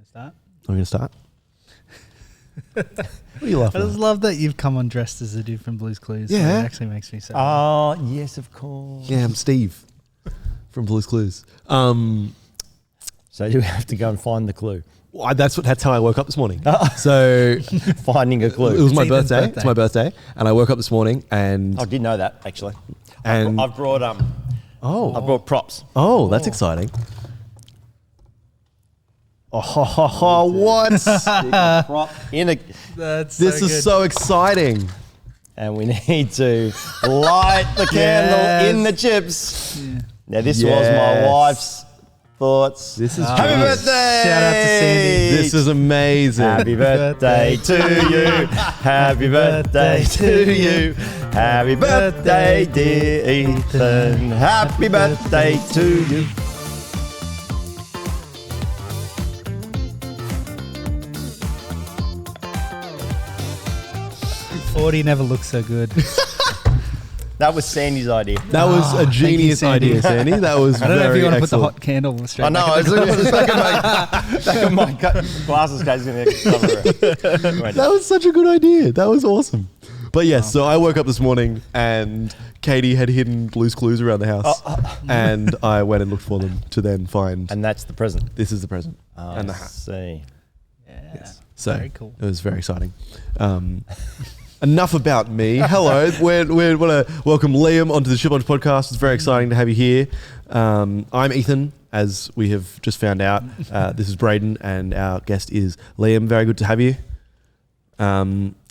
start? I'm going to start. What are you laughing I at? just love that you've come on dressed as a dude from Blue's Clues. Yeah. It actually makes me so Oh, yes, of course. Yeah, I'm Steve from Blue's Clues. So you have to go and find the clue. That's how I woke up this morning. So Finding a clue. it was my It's Ethan's birthday. It's my birthday, and I woke up this morning and I did know that, actually. And- I've brought I brought props. that's exciting. Oh, what? Prop in a, That's This so is good. so exciting. and we need to light the candle in the chips. Yeah. Now, this was Yes. my wife's thoughts. This is Happy genius. birthday! Shout out to Sandy. This is amazing. Happy birthday to you. Happy birthday to you. Happy birthday, dear Ethan. Happy birthday to you. Forty never looks so good. That was Sandy's idea. That was a thank you, genius Sandy. idea, Sandy. That was I don't know if very you want to put the excellent. hot candle straight I know. I was looking at the back of my glasses case in there. Cover it. That was such a good idea. That was awesome. But yes, so I woke up this morning and Katie had hidden Blue's Clues around the house, and I went and looked for them to then find. And that's the present. This is the present and the I hat. see. Yeah. So Very cool. it was very exciting. Enough about me. Hello, we want to welcome Liam onto the Ship Launch podcast. It's very exciting to have you here. I'm Ethan, as we have just found out. This is Braden, and our guest is Liam. Very good to have you.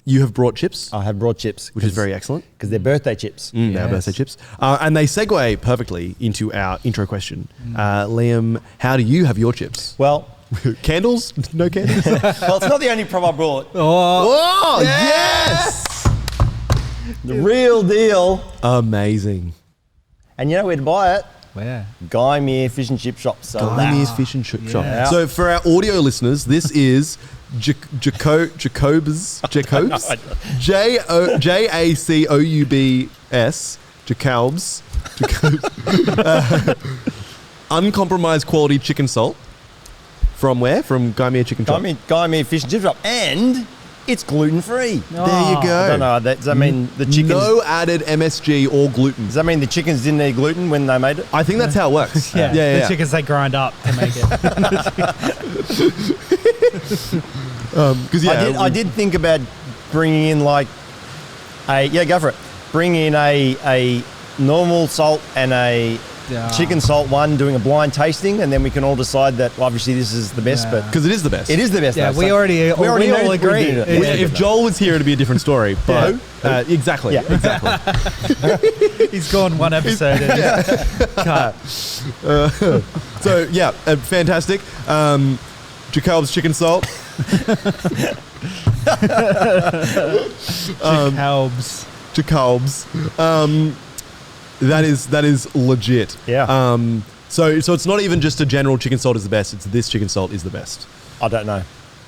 You have brought chips, I have brought chips. which is very excellent. Because they're birthday chips. Our Yes. birthday chips. And they segue perfectly into our intro question. Liam, how do you have your chips? Well, Candles? No candles? well, it's not the only prop I brought. Oh, yes! The real deal. Amazing. And you know where to buy it? Where? Guy Mere Fish and Chip Shop. So Guy Mears Fish and Chip Shop. Yeah. So for our audio listeners, this is Jacobs, Jacobs, Jacoubs, Jacobs, uncompromised quality chicken salt. From where? From Guy Mere Chicken Shop. Guy Mere Fish and Chip Shop. And it's gluten-free. There you go. I don't know. Does that mean the chickens... No added MSG or gluten. Does that mean the chickens didn't eat gluten when they made it? I think that's how it works. Yeah. yeah. The chickens they grind up to make it. Because I did think about bringing in like a... Yeah, go for it. Bring in a normal salt and a chicken salt one, doing a blind tasting, and then we can all decide that obviously this is the best, Yeah. but because it is the best. it is the best. Yeah, though, we so already we already all know we're agree. doing it. Yeah. If Joel was here, it'd be a different story. But exactly, Yeah. exactly. He's gone one episode. And cut. So yeah, fantastic. Jacobs chicken salt. Jacobs. Jacobs. That is legit. Yeah. So it's not even just a general chicken salt is the best. It's this chicken salt is the best. I don't know.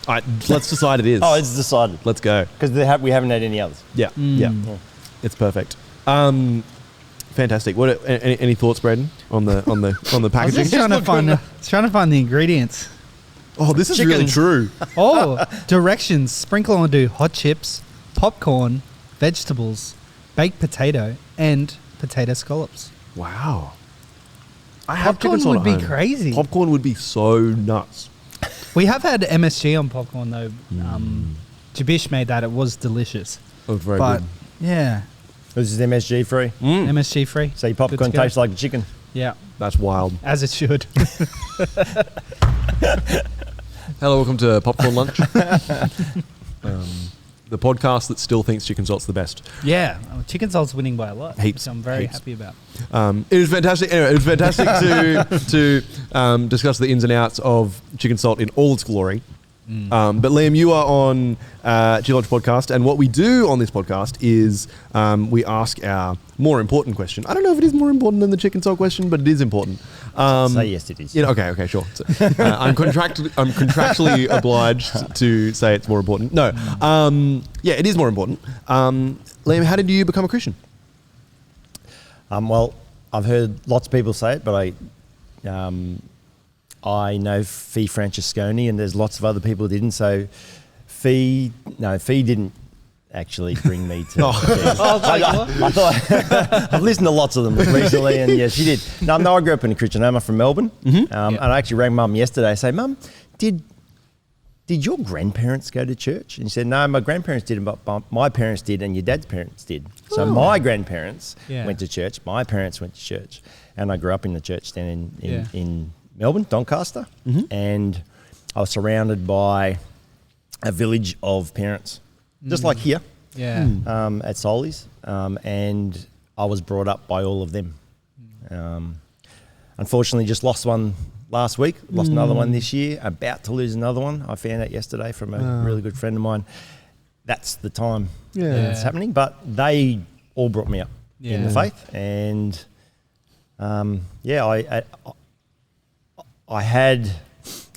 All right, let's decide it is. Oh, it's decided Let's go. because we haven't had any others. Yeah, yeah. It's perfect. Fantastic. What any thoughts, Braden, on the I was packaging? just trying to find the ingredients. Oh, this is really Chickens. true. Oh, directions. Sprinkle onto hot chips, popcorn, vegetables, baked potato, and potato scallops. Wow. I have Popcorn chicken salt would at be home. crazy. Popcorn would be so nuts. We have had MSG on popcorn though. Jabish made that. It was delicious. Oh, very But good. yeah, This is MSG free, MSG free. so your Good popcorn to go. tastes like chicken. Yeah, That's wild. as it should. Hello, welcome to Popcorn Lunch. The podcast that still thinks chicken salt's the best. Yeah, chicken salt's winning by a lot. Heaps, Which I'm very heaps. happy about. It was fantastic. Anyway, it was fantastic to discuss the ins and outs of chicken salt in all its glory. But Liam, you are on Chill Launch podcast, and what we do on this podcast is we ask our more important question. I don't know if it is more important than the chicken salt question, but it is important. Say yes, it is. Yeah, okay, sure. So, I'm contractually obliged to say it's more important. No, yeah, it is more important. Liam, how did you become a Christian? Well, I've heard lots of people say it, but I know Fee Francesconi, and there's lots of other people who didn't. So Fee didn't actually bring me to. I thought I've listened to lots of them recently, and yeah, she did. No, I grew up in a Christian home. I'm from Melbourne, and I actually rang Mum yesterday. Say, Mum, did your grandparents go to church? And she said, no, my grandparents didn't, but my parents did, and your dad's parents did. So my grandparents went to church. My parents went to church, and I grew up in the church then in Melbourne, Doncaster, and I was surrounded by a village of parents, just like here, at Soli's, and I was brought up by all of them. Unfortunately, just lost one last week, lost another one this year, about to lose another one. I found out yesterday from a really good friend of mine. That's the time it's happening, but they all brought me up in the faith, and I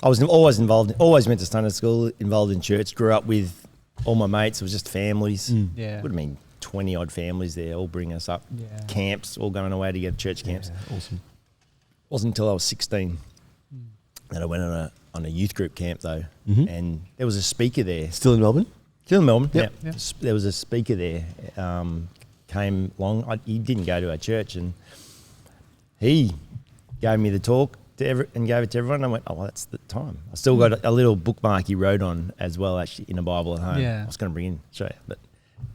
was always involved, always went to Sunday school, involved in church, grew up with all my mates. It was just families. Would have been 20 odd families there, all bringing us up. Camps, all going away to get church camps. Awesome. Wasn't until I was 16 that I went on a youth group camp though, and there was a speaker there. Still in Melbourne? Still in Melbourne, Yep. yeah. There was a speaker there, came along. He didn't go to our church, and he gave me the talk and gave it to everyone. And I went, oh, well, that's the time. I still got a little bookmark he wrote on as well, actually, in a Bible at home. I was going to bring in, show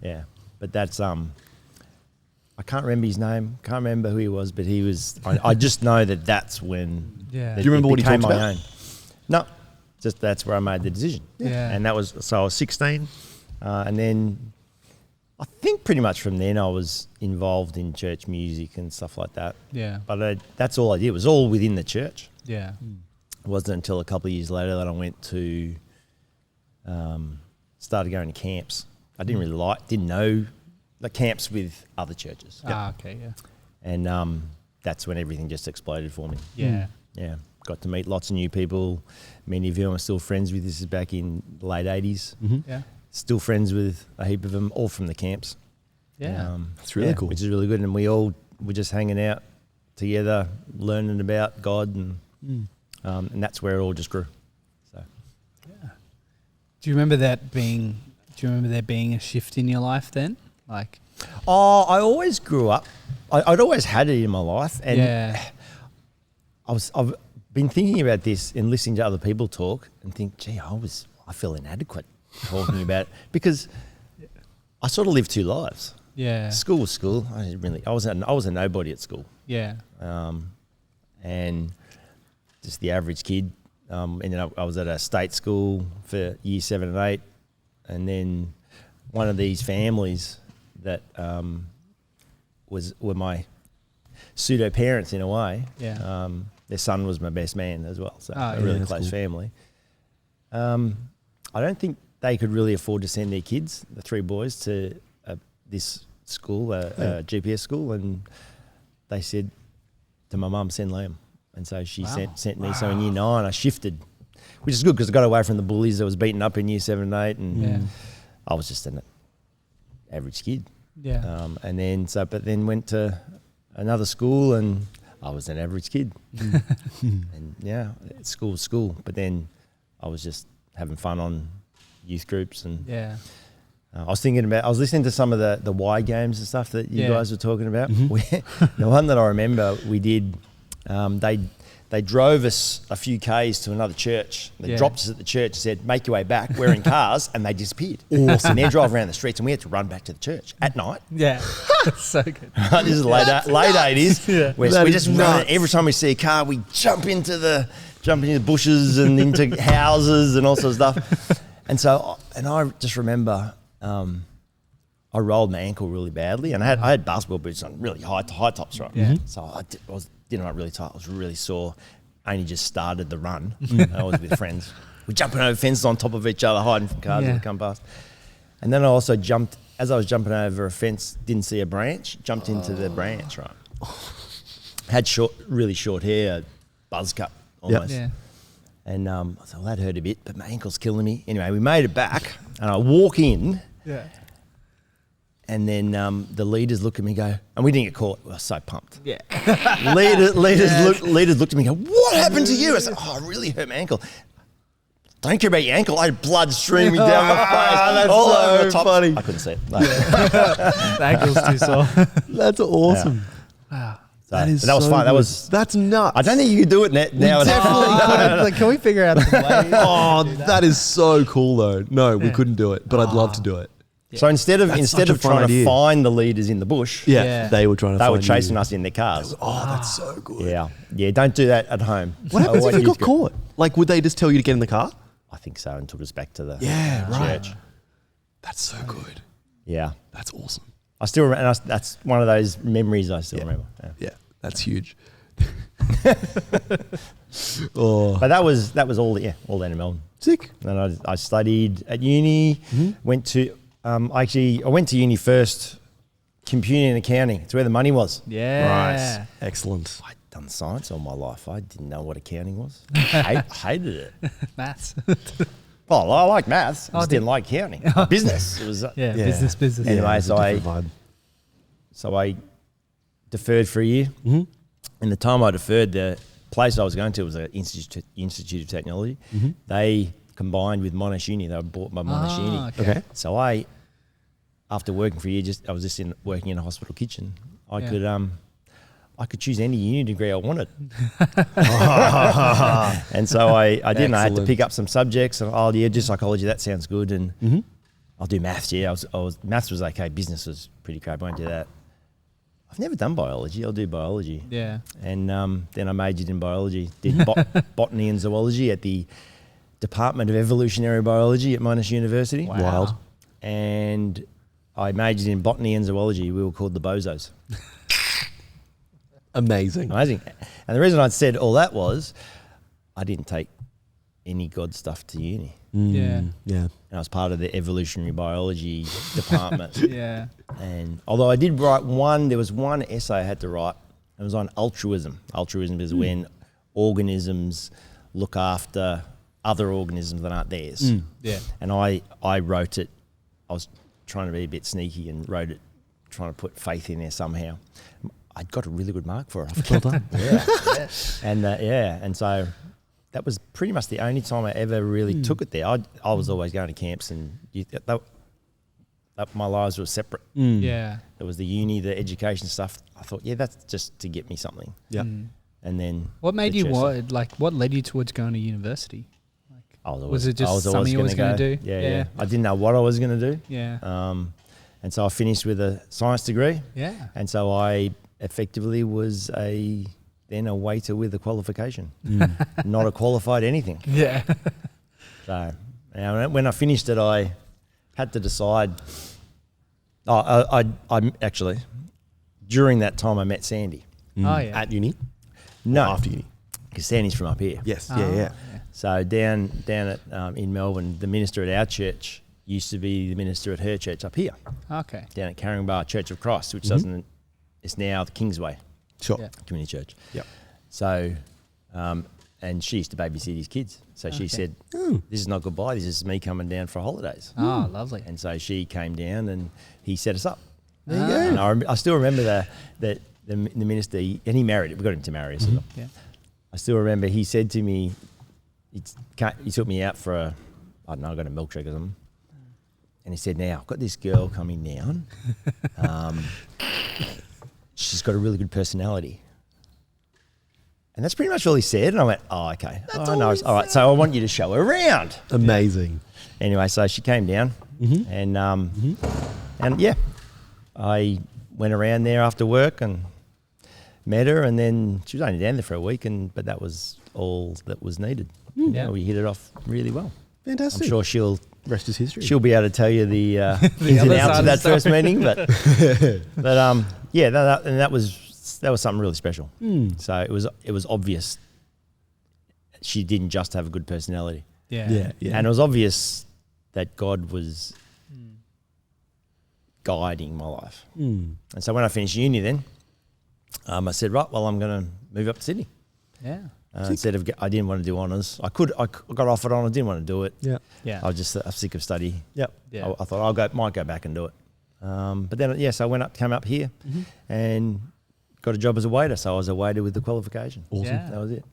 you, but that's I can't remember his name, can't remember who he was, but he was. I just know that's when. Do you remember what he talked about? Own. No, just that's where I made the decision. And that was so I was 16, and then I think pretty much from then I was involved in church music and stuff like that. But that's all I did. It was all within the church. It wasn't until a couple of years later that I went to started going to camps. I didn't didn't know the camps with other churches. And that's when everything just exploded for me. Got to meet lots of new people. Many of whom I'm still friends with. This is back in the late 80s. Still friends with a heap of them, all from the camps. That's really cool. Which is really good. And we all were just hanging out together, learning about God, and that's where it all just grew. So, Do you remember there being a shift in your life then? Like, I always grew up. I'd always had it in my life, and I've been thinking about this and listening to other people talk, and think, gee, I feel inadequate talking about it because I sort of lived two lives. School was school. I was a nobody at school. And just the average kid. Ended up, I was at a state school for year 7 and 8, and then one of these families that were my pseudo parents in a way. Their son was my best man as well, so a really close family. I don't think they could really afford to send their kids, the 3 boys, to this school, a GPS school, and they said to my mum, send Liam. And so she sent me. So in year 9, I shifted, which is good because I got away from the bullies that was beaten up in year 7 and 8, and I was just an average kid. And then but then went to another school, and I was an average kid. And school was school, but then I was just having fun on youth groups, and I was listening to some of the Y games and stuff that you guys were talking about. The one that I remember we did, they drove us a few Ks to another church. They dropped us at the church and said, make your way back. We're in cars, and they disappeared. Awesome. And they drove around the streets, and we had to run back to the church at night. That's so good. This is late 80s. We just run. Every time we see a car, we jump into the bushes and into houses and all sorts of stuff. And so, I just remember I rolled my ankle really badly, and I had basketball boots on, really high tops, right? So I didn't run really tight. I was really sore. I only just started the run. I was with friends. We're jumping over fences on top of each other, hiding from cars that come past. And then I also jumped, as I was jumping over a fence, didn't see a branch, jumped into the branch, right? Had really short hair, buzz cut almost. And I thought, well, that hurt a bit, but my ankle's killing me. Anyway, we made it back, and I walk in, And then the leaders look at me and go, and we didn't get caught. We were so pumped. Yeah. Leaders looked at me and go, what happened to you? I said, I really hurt my ankle. Don't care about your ankle. I had blood streaming down my face. That's all so over the top. funny. I couldn't see it. No. The ankle's too sore. That's awesome. Wow. So, That is but that was so fun. good. That's nuts. I don't think you could do it now. Definitely couldn't. Like, can we figure out some way? Oh, that is so cool though. No, we couldn't do it, but I'd love to do it. So instead of such a fun trying idea. to find the leaders in the bush, Yeah. They were trying to they find were chasing you. us in their cars. Oh, that's so good. Yeah. Don't do that at home. What happens I if want you got to go- caught? Like, would they just tell you to get in the car? I think so, and took us back to the right. church. That's so good. Yeah. That's awesome. I still remember, and that's one of those memories I still remember. Yeah. Yeah, that's huge. Oh, But that was all down in Melbourne. sick. And I studied at uni, went to, I went to uni first, computing and accounting. It's where the money was. Yeah. Right. Excellent. I'd done science all my life. I didn't know what accounting was. Hated it. Maths. Well, I like maths. I just did- didn't like accounting. Business. It was, Yeah, business. Anyway, it's a different vibe. so I deferred for a year. Mm-hmm. And the time I deferred, the place I was going to was an Institute of Technology. Mm-hmm. They combined with Monash Uni. They were bought by Monash Uni. Okay. So after working for a year, I was working in a hospital kitchen. I could choose any uni degree I wanted. And so I did. And I had to Excellent. pick up some subjects. And just psychology. That sounds good. And I'll do maths. Yeah, maths was okay. Business was pretty crap. I won't do that. I've never done biology. I'll do biology. Yeah. And then I majored in biology. Did botany and zoology at the Department of Evolutionary Biology at Monash University. Wow. Wild. And I majored in botany and zoology. We were called the Bozos. Amazing. Amazing. And the reason I said all that was I didn't take any God stuff to uni. Yeah. Yeah. And I was part of the evolutionary biology department. Yeah. And although I did write there was one essay I had to write. It was on altruism. Altruism is when organisms look after other organisms that aren't theirs. Yeah. And I wrote it. I was trying to be a bit sneaky and wrote it, trying to put faith in there somehow. I got a really good mark for it. Well done. Yeah. And so that was pretty much the only time I ever really took it there. I was always going to camps, and my lives were separate. Yeah. There was the uni, the education stuff. I thought, that's just to get me something. Yeah. And then What made the you church stuff. what led you towards going to university? Was it just something you was gonna do? Yeah, Yeah. I didn't know what I was going to do. Yeah. And so I finished with a science degree. Yeah. And so I effectively was a waiter with a qualification, not a qualified anything. Yeah. So when I finished it, I had to decide. I actually, during that time, I met Sandy. Oh yeah. At uni? No, After uni? because Sandy's from up here. Yes. Oh, Yeah. So down at in Melbourne, the minister at our church used to be the minister at her church up here, Okay. down at Carringbar Church of Christ, which doesn't. It's now the Kingsway Sure. Yeah. Community Church. Yep. So, and she used to babysit his kids. So she said, "This is not goodbye. This is me coming down for holidays." Oh, lovely. And so she came down and he set us up. There you go. And I still remember the minister, and he married. We got him to marry us. Yeah. I still remember he said to me, he took me out for I got a milkshake or something. And he said, "Now, I've got this girl coming down. She's got a really good personality." And that's pretty much all he said. And I went, "Oh, okay. All right, so I want you to show her around." Amazing. Anyway, so she came down and I went around there after work and met her, and then she was only down there for a week, but that was all that was needed. Yeah. We hit it off really well. Fantastic. I'm sure she'll Rest is history. be able to tell you the ins and other outs side of that of the first meeting, but that was something really special. So it was obvious she didn't just have a good personality. Yeah. Yeah. And it was obvious that God was guiding my life. And so when I finished uni then, I said, right, well, I'm going to move up to Sydney. Yeah. Instead of, I didn't want to do honours. I got offered honours, didn't want to do it. Yeah. Yeah. I was just sick of study. Yep. Yeah. I thought might go back and do it. But then, so I came up here and got a job as a waiter. So I was a waiter with the qualification. Awesome. Yeah. That was it.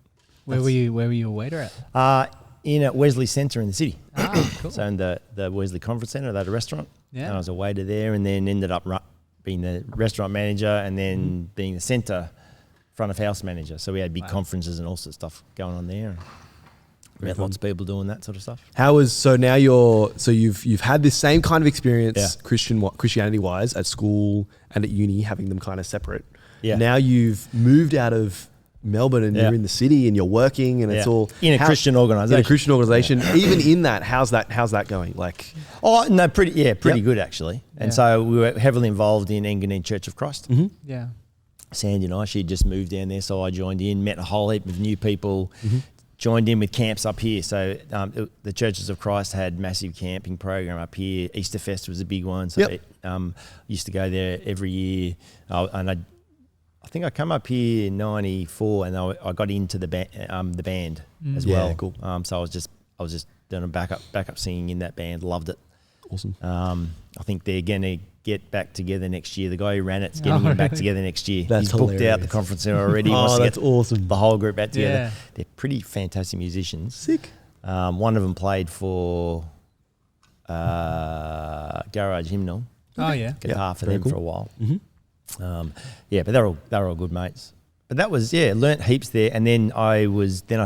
Where were you a waiter at? In at Wesley Centre in the city. Cool. So in the Wesley Conference Centre, they had a restaurant. Yeah. And I was a waiter there, and then ended up being the restaurant manager, and then being the centre front of house manager. So we had big conferences and all sorts of stuff going on there. Met lots of people doing that sort of stuff. Now you've had this same kind of experience Christianity wise at school and at uni, having them kind of separate. Yeah. Now you've moved out of Melbourne and you're in the city and you're working and it's all in a Christian organisation. In a Christian organisation. Even in that, how's that going? Like, pretty good actually. And so we were heavily involved in Engadine Church of Christ. Mm-hmm. Yeah. Sandy and I, she'd just moved down there, so I joined in, met a whole heap of new people. Joined in with camps up here. So the Churches of Christ had massive camping program up here. Easter Fest was a big one. So used to go there every year. And I think I come up here in '94, and I got into the band as well. Yeah, cool. So I was just doing a backup singing in that band. Loved it. Awesome. I think they're going to get back together next year. The guy who ran it's getting them back together next year. That's He's booked hilarious. out the conference center already. He wants to that's get awesome. the whole group back together. Yeah. They're pretty fantastic musicians. Sick. One of them played for Garage Hymnal. Oh yeah. Guitar for very them cool. for a while. But they're all good mates. But that was learnt heaps there. And then I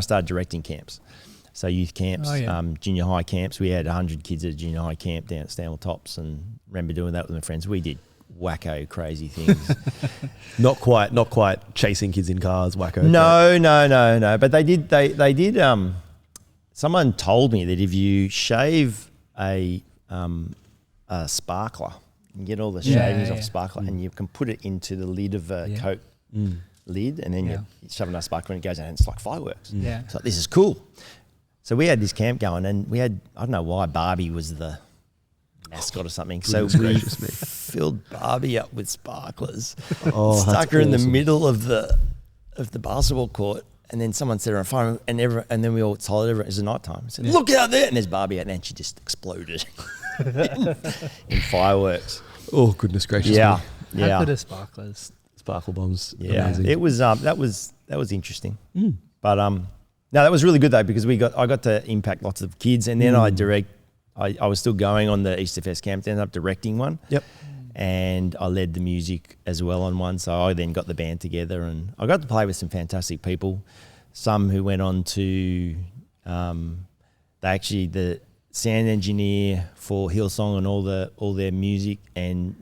started directing camps. So youth camps, junior high camps. We had 100 kids at a junior high camp down at Stanwell Tops, and remember doing that with my friends. We did wacko, crazy things. Not quite chasing kids in cars, wacko. No. But they did. Someone told me that if you shave a sparkler, you get all the shavings off a sparkler, and you can put it into the lid of a Coke lid, and then you shove another sparkler and it goes out, and it's like fireworks. Yeah. So this is cool. So we had this camp going, and we had, I don't know why, Barbie was the mascot or something. So we filled Barbie up with sparklers, stuck her in the middle of the basketball court, and then someone set her on fire, and then we all told her it was night time. Said, "Look out there!" And there's Barbie out there, and she just exploded in fireworks. Oh goodness gracious! Yeah, me. How good are sparklers? Sparkle bombs. Yeah, Amazing. it was that was interesting. But no, that was really good though, because I got to impact lots of kids, and then I was still going on the Easter Fest camp, ended up directing one. Yep. And I led the music as well on one, so I then got the band together, and I got to play with some fantastic people. Some who went on to, the sound engineer for Hillsong and all their music, and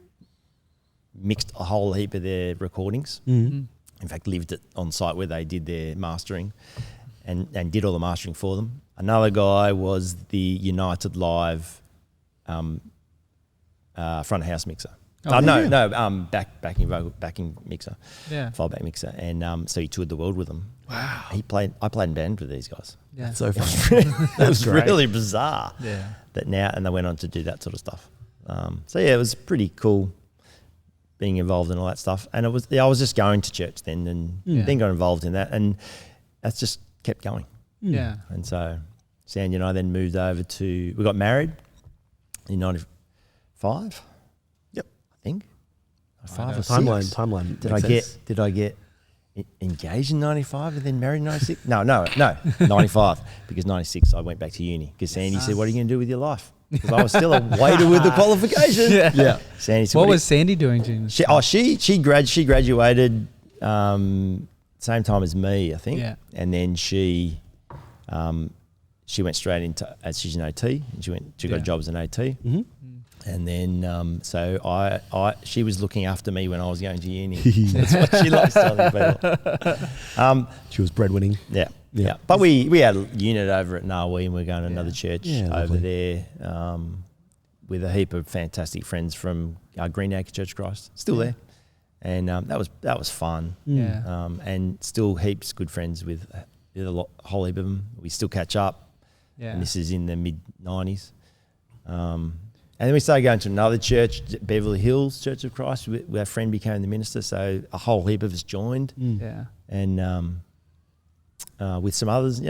mixed a whole heap of their recordings. In fact, lived it on site where they did their mastering, and did all the mastering for them. Another guy was the United Live front of house mixer. Backing mixer. Yeah. Fallback mixer. And so he toured the world with them. Wow. I played in band with these guys. Yeah. So fun. That was really bizarre. Yeah. And they went on to do that sort of stuff. It was pretty cool being involved in all that stuff. And I was just going to church then, and then got involved in that, and that's just kept going. Yeah. And so Sandy and I then moved over we got married in 95. Yep. I think. 5 or 6. Timeline. Did I get engaged in 95 and then married in 96? No, 95, because 96 I went back to uni, because Sandy said, "What are you going to do with your life?" Because I was still a waiter with the qualification. Yeah. Sandy said, What was Sandy doing during this? She graduated same time as me, I think. Yeah. And then she went straight into, as she's an OT, and she got a job as an OT. Mm-hmm. And then she was looking after me when I was going to uni. That's what she likes telling people. She was breadwinning. Yeah. But we had a unit over at Narwee, and we're going to another church over lovely. there with a heap of fantastic friends from Green Acre Church of Christ, still there. And that was fun. Yeah. And still heaps good friends with a whole heap of them. We still catch up. Yeah. And this is in the mid-90s. And then we started going to another church, Beverly Hills Church of Christ, where a friend became the minister. So a whole heap of us joined. Yeah. And with some others,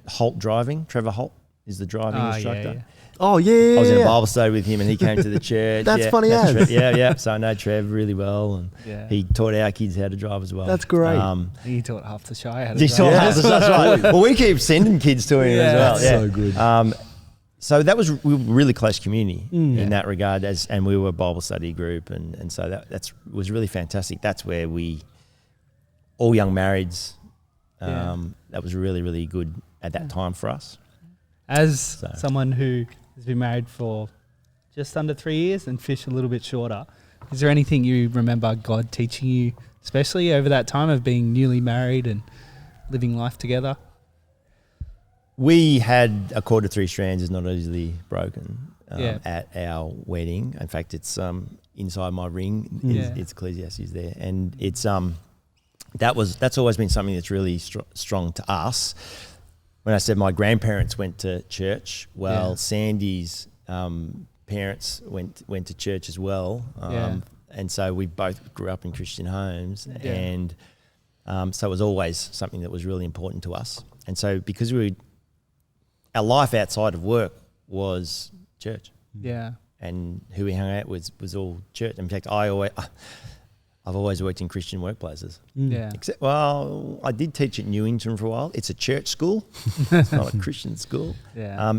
Holt driving, Trevor Holt. is the driving instructor. Yeah. Oh, yeah. I was in a Bible study with him and he came to the church. That's funny as. Yeah. So I know Trev really well, and he taught our kids how to drive as well. That's great. He taught half the Shire how to He drive. taught us, that's right. Well, we keep sending kids to him as well. That's Yeah. so good. So that was we were a really close community in that regard, and we were a Bible study group, and so that was really fantastic. That's where we, all young marrieds, that was really, really good at that time for us. As someone who has been married for just under 3 years and Fish a little bit shorter, is there anything you remember God teaching you, especially over that time of being newly married and living life together? We had a cord of three strands is not easily broken at our wedding. In fact, it's inside my ring. It's Ecclesiastes there, and it's that's always been something that's really strong to us. When I said my grandparents went to church, Sandy's parents went to church as well, and so we both grew up in Christian homes, and so it was always something that was really important to us. And so because our life outside of work was church. Yeah. And who we hung out with was all church. In fact, I've always worked in Christian workplaces. Yeah. Except, I did teach at Newington for a while. It's a church school. It's not a Christian school. Yeah.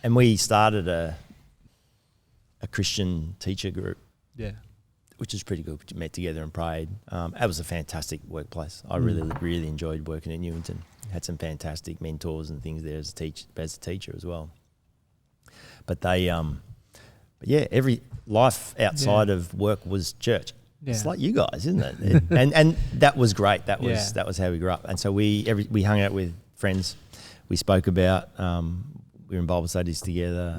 And we started a Christian teacher group. Yeah. Which is pretty good. We met together and prayed. It was a fantastic workplace. I really, really enjoyed working at Newington. Had some fantastic mentors and things there as a teacher as well. But every life outside of work was church. Yeah. It's like you guys, isn't it? and that was great. That was how we grew up. And so we hung out with friends. We spoke about we were in Bible studies together.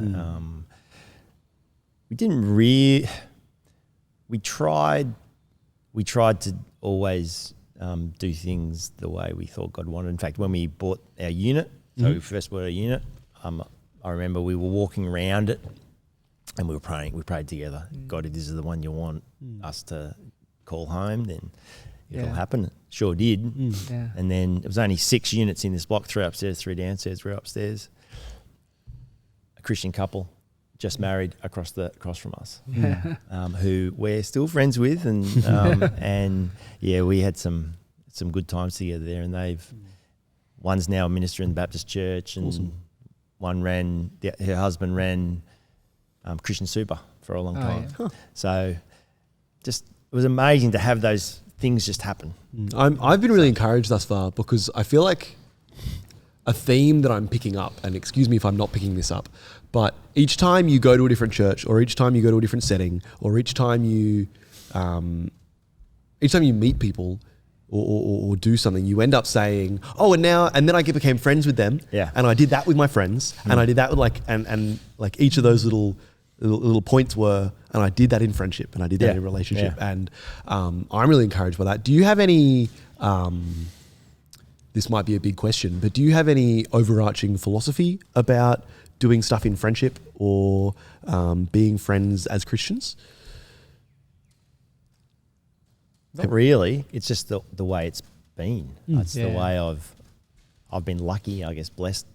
We tried to always do things the way we thought God wanted. In fact, when we bought our unit, we first bought our unit, I remember we were walking around it and we were praying. We prayed together. God, if this is the one you want us to call home, then it'll happen. It sure did. Yeah. And then it was only 6 units in this block, 3 upstairs, 3 downstairs. We're upstairs. A Christian couple just married across from us, who we're still friends with, and we had some good times together there. And one's now a minister in the Baptist church, and her husband ran Christian Super for a long time. Yeah. So just it was amazing to have those things just happen. I've been really encouraged thus far because I feel like a theme that I'm picking up, and excuse me if I'm not picking this up, but each time you go to a different church, or each time you go to a different setting, or each time you meet people or do something, you end up saying, "Oh, and then I became friends with them, and I did that with my friends, and I did that with and each of those little points were, and I did that in friendship, and I did that in relationship, and I'm really encouraged by that." Do you have any? This might be a big question, but do you have any overarching philosophy about doing stuff in friendship or being friends as Christians? Not really. It's just the way it's been. It's the way I've been lucky, I guess, blessed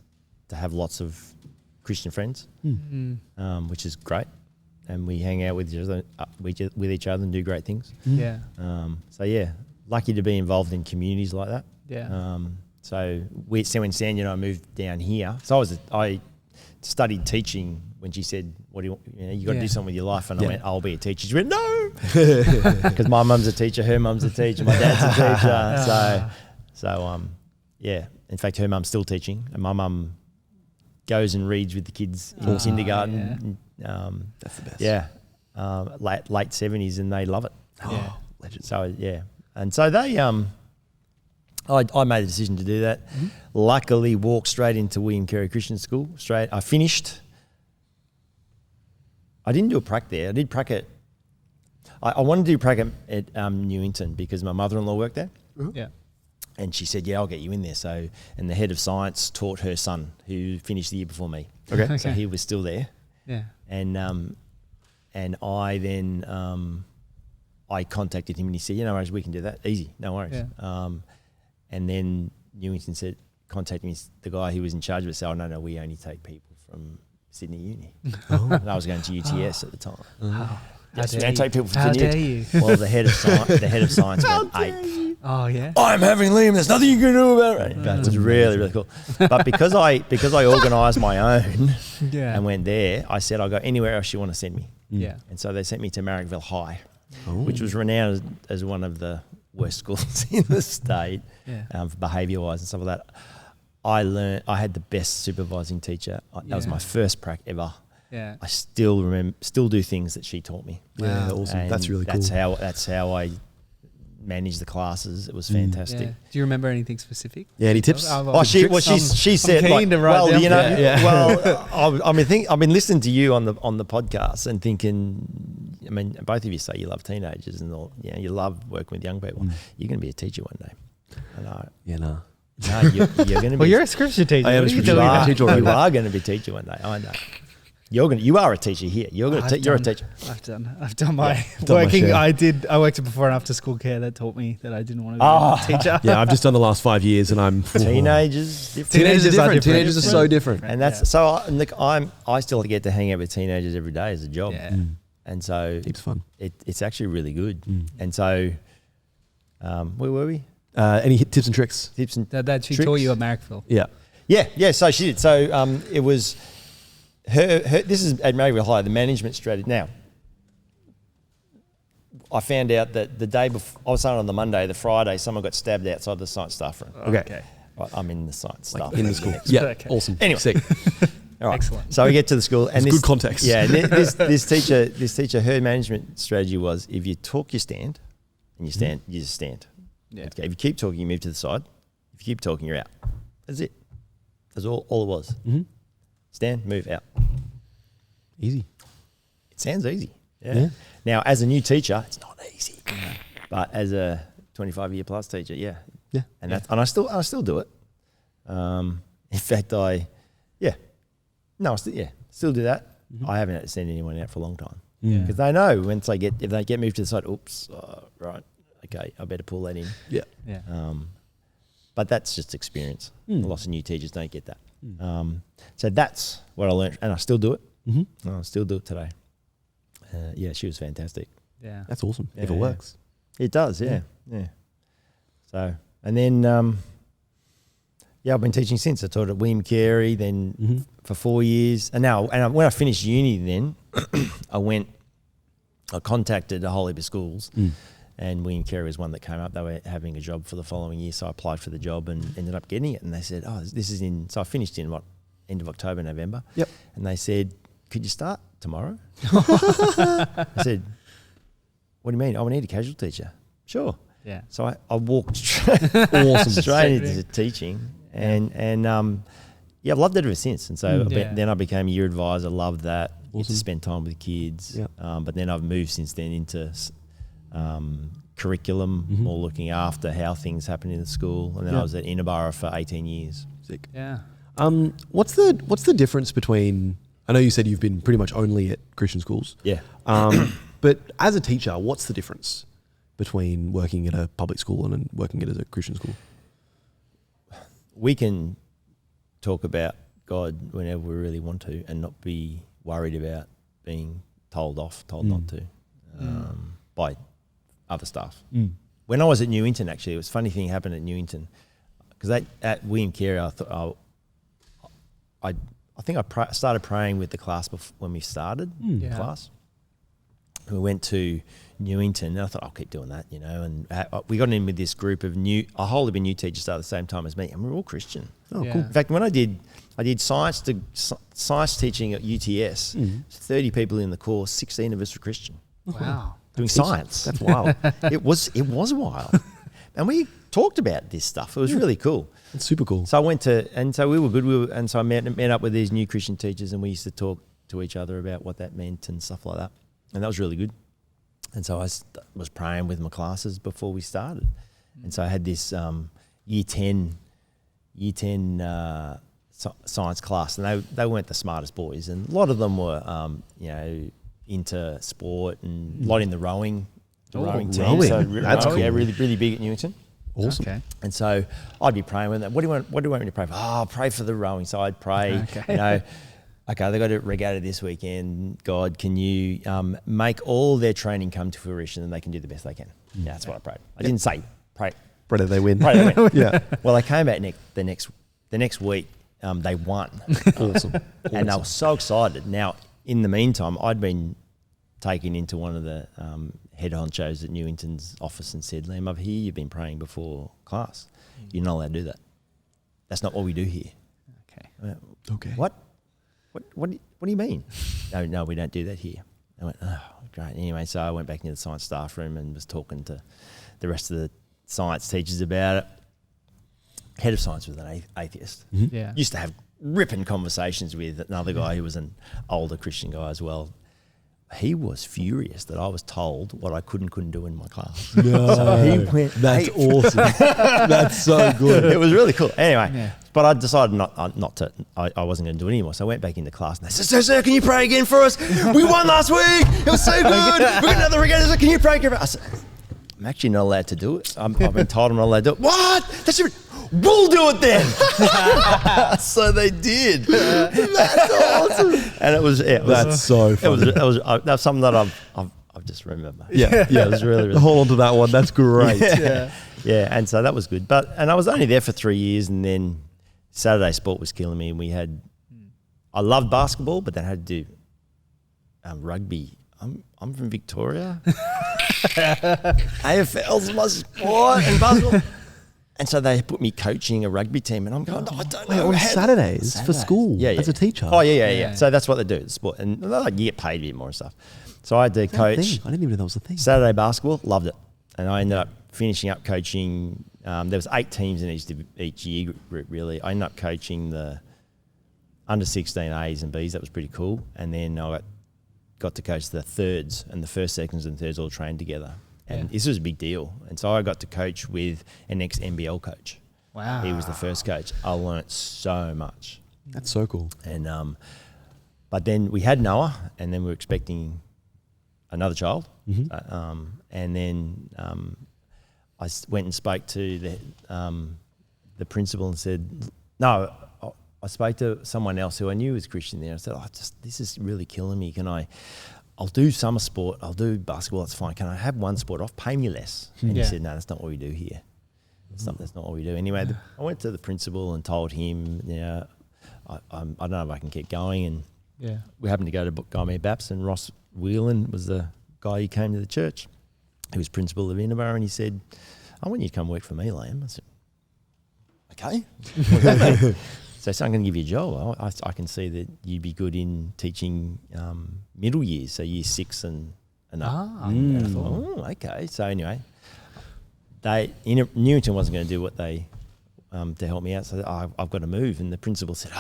to have lots of Christian friends, which is great. And we hang out with each other and do great things. Yeah. Lucky to be involved in communities like that. Yeah. So when Sandy and I moved down here, so I studied teaching when she said, "What do you want? You got to do something with your life." And I went, "I'll be a teacher." She went, "No," because my mum's a teacher, her mum's a teacher, my dad's a teacher. In fact, her mum's still teaching, and my mum goes and reads with the kids in kindergarten. That's the best. Yeah, late 70s, and they love it. Oh, legend. So and so they I made the decision to do that. Luckily, walked straight into William Carey Christian School. I finished. I didn't do a prac there. I did prac at. I wanted to do prac at Newington because my mother-in-law worked there. Yeah. And she said, "Yeah, I'll get you in there." So, and the head of science taught her son, who finished the year before me. Okay. So he was still there. Yeah. And I then I contacted him and he said, "No worries, we can do that. Easy, no worries." Yeah. And then Newington said, contacted me, the guy who was in charge of it said, "Oh no, we only take people from Sydney Uni." And I was going to UTS at the time. Yes, we don't take people from Sydney. How dare you? Well, the head of science went ape. Oh yeah. I'm having Liam. There's nothing you can do about it. It was really, really cool. But because I organised my own and went there, I said, "I'll go anywhere else you want to send me." Yeah. And so they sent me to Marrickville High, which was renowned as one of the worst schools in the state, behaviour wise and stuff like that. I had the best supervising teacher. That was my first prac ever. Yeah. I still do things that she taught me. Yeah, awesome. And that's really cool. That's how I managed the classes. It was fantastic. Yeah. Do you remember anything specific? Yeah, any tips? She said, keen to write down I've been listening to you on the podcast and thinking, I mean, both of you say you love teenagers and all, you love working with young people. You're going to be a teacher one day. I know. Yeah, no. No, you're going to be. Well, you're a scripture teacher. I am a scripture teacher. You are going to be a teacher one day. I know. You are a teacher here. You're a teacher. I've done my working. I worked at before and after school care that taught me that I didn't want to be a teacher. Yeah, I've just done the last 5 years, and I'm teenagers. Teenagers are different. Teenagers are so different, and that's so. I still get to hang out with teenagers every day as a job, and so it's fun. It's actually really good, and so where were we? Any tips and tricks? Tips and that she tricks? taught you at Marrickville. Yeah. So she did. So it was. Her, this is at Marrickville High, the management strategy. Now, I found out that the day before, I was saying on the Monday, the Friday, someone got stabbed outside the science staff room. Okay. I'm in the science staff in room. the school. Yeah, Okay. awesome. Anyway. Sick. All right. Excellent. So we get to the school. And good context. Yeah, this teacher, her management strategy was, if you talk, you stand, and you stand, you just stand. Yeah. Okay. If you keep talking, you move to the side. If you keep talking, you're out. That's it. That's all it was. Mm-hmm. Stand, move, out. Easy. It sounds easy. Yeah. Now, as a new teacher, it's not easy. But as a 25-year plus teacher, yeah. And I still do it. In fact, still do that. Mm-hmm. I haven't had to send anyone out for a long time Yeah. because they know if they get moved to the side, oops, right, okay, I better pull that in. Yeah. Yeah. But that's just experience. Lots of new teachers don't get that. So that's what I learned, and I still do it. Mm-hmm. I still do it today. She was fantastic. Yeah. That's awesome. Yeah, if it works. It does, yeah. So, and then, I've been teaching since. I taught at William Carey, then for 4 years. And when I finished uni then, I contacted a whole heap of schools, and William Carey was one that came up. They were having a job for the following year, so I applied for the job and ended up getting it. And they said, this is so I finished in end of October, November. Yep. And they said, could you start tomorrow? I said, what do you mean? Oh, we need a casual teacher. Sure. Yeah. So I walked straight into teaching, and I've loved it ever since. And so then I became a year advisor. Loved that. Get to spend time with kids. Yep. But then I've moved since then into curriculum, more looking after how things happen in the school. And then I was at Innerborough for 18 years. Sick. Yeah. What's the difference between? I know you said you've been pretty much only at Christian schools. Yeah. But as a teacher, what's the difference between working at a public school and working at a Christian school? We can talk about God whenever we really want to and not be worried about being told not to by other staff. When I was at Newington, actually, it was a funny thing happened at Newington because at William Carey, I thought I think I started praying with the class when we started the class. We went to Newington, and I thought I'll keep doing that, And we got in with this group of a whole heap of new teachers started at the same time as me, and we were all Christian. Oh, Yeah. cool. In fact, when I did science teaching at UTS, 30 people in the course, 16 of us were Christian. Wow. Doing science. That's wild. It was wild. And we talked about this stuff. It was really cool. It's super cool. So I went so we were good. And so I met up with these new Christian teachers, and we used to talk to each other about what that meant and stuff like that. And that was really good. And so I was praying with my classes before we started. And so I had this year 10 science class, and they weren't the smartest boys. And a lot of them were, into sport and a lot in the rowing team. rowing. So That's cool. Yeah, really, really big at Newington. Awesome. Okay. And so I'd be praying with them. What do you want me to pray for? Oh, pray for the rowing. So I'd pray, okay, they got a regatta this weekend. God, can you make all their training come to fruition and they can do the best they can? Yeah, that's what I prayed. I didn't say pray. Pray that they win. Pray they win. Yeah. Well, they came back the next week. They won. Awesome. And they were so excited. Now, in the meantime, I'd been taken into one of the head honchos at Newington's office and said, Liam, over here you've been praying before class. You're not allowed to do that. That's not what we do here. Okay. I went, Okay. What do you mean? No, we don't do that here. I went, oh, great. Anyway, so I went back into the science staff room and was talking to the rest of the science teachers about it. Head of science was an atheist. Mm-hmm. Yeah. Used to have ripping conversations with another guy who was an older Christian guy as well. He was furious that I was told what I couldn't do in my class. No. So he went, That's awesome. That's so good. It was really cool. Anyway, but I decided not to. I wasn't going to do it anymore. So I went back into class and they said, "Sir, can you pray again for us? We won last week. It was so good. We got another regatta. Can you pray again?" I said, "I'm actually not allowed to do it. I've been told I'm not allowed to do it." What? We'll do it then. So they did. That's awesome. And it was That's so funny. That's something that I've just remember. Yeah. It was really, really Hold on to that one. That's great. Yeah, and so that was good. And I was only there for 3 years, and then Saturday sport was killing me. And we had, I loved basketball, but then I had to do rugby. I'm from Victoria. AFL's my sport and basketball. And so they put me coaching a rugby team, and I'm going, I don't know. On Saturdays for school as a teacher. Oh, yeah. So that's what they do, the sport. And you get paid a bit more and stuff. So I had to coach. I didn't even know that was a thing. Saturday basketball, loved it. And I ended up finishing up coaching. There was 8 teams in each year group, really. I ended up coaching the under 16 A's and B's. That was pretty cool. And then I got to coach the thirds, and the first, seconds, and thirds all trained together. And this was a big deal. And so I got to coach with an ex-NBL coach. Wow. He was the first coach. I learnt so much. That's so cool. And but then we had Noah, and then we were expecting another child. Mm-hmm. And then I went and spoke to the principal and said, no, I spoke to someone else who I knew was Christian there. I said, this is really killing me. I'll do summer sport, I'll do basketball, that's fine. Can I have one sport off? Pay me less. And he said, no, that's not what we do here. That's not what we do. Anyway, I went to the principal and told him, I don't know if I can keep going. And we happened to go to Guymer Baps, and Ross Whelan was the guy who came to the church. He was principal of Invermore, and he said, I want you to come work for me, Liam. I said, okay. What does that mean? So I'm going to give you a job. I can see that you'd be good in teaching middle years, so year 6 and up. And I thought, okay. So anyway, Newington wasn't going to do what they to help me out. So I've got to move. And the principal said,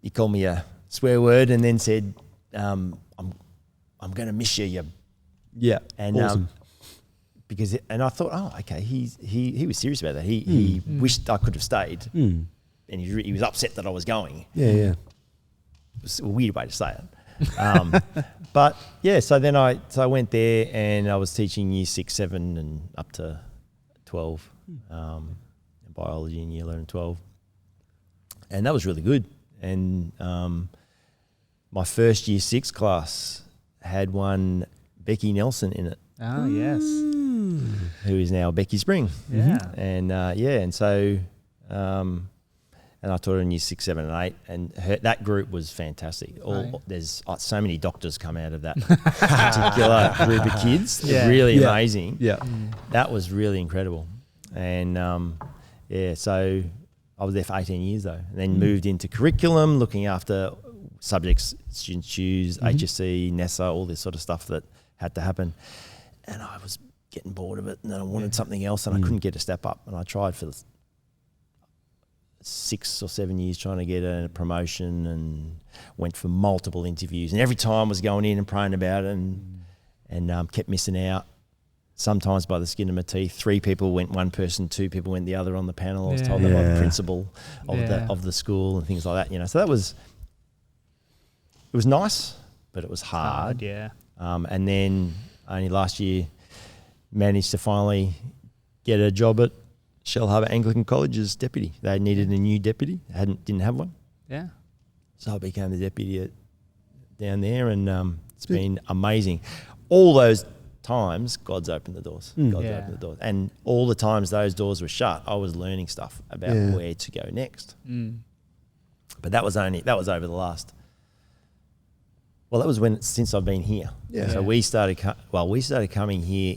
you called me a swear word, and then said, I'm going to miss you. And awesome. And I thought, okay, he was serious about that. He wished I could have stayed, and he was upset that I was going. Yeah. It was a weird way to say it. But yeah, so then I went there, and I was teaching year 6, 7, and up to 12, biology in year 11 and 12, and that was really good. And my first year 6 class had one Becky Nelson in it. Oh, yes. Who is now Becky Spring. Yeah. And and so and I taught her in year 6, 7, and 8, and that group was fantastic. There's so many doctors come out of that particular group of kids. Really amazing. Yeah. That was really incredible. And so I was there for 18 years though, and then moved into curriculum, looking after subjects students choose, HSC, NESA, all this sort of stuff that had to happen. And I was getting bored of it, and then I wanted something else, and I couldn't get a step up. And I tried for 6 or 7 years trying to get a promotion, and went for multiple interviews, and every time was going in and praying about it, and kept missing out. Sometimes by the skin of my teeth. 3 people went one person, 2 people went the other on the panel. I was told that by the principal of the school and things like that. So it was nice, but it was hard. Yeah. And then only last year managed to finally get a job at Shell Harbour Anglican College as deputy. They needed a new deputy. Didn't have one. Yeah. So I became the deputy down there, and it's been amazing. All those times, God's opened the doors. God's opened the doors. And all the times those doors were shut, I was learning stuff about where to go next. But that was over the last. Well, that was since I've been here. Yeah. So we started coming here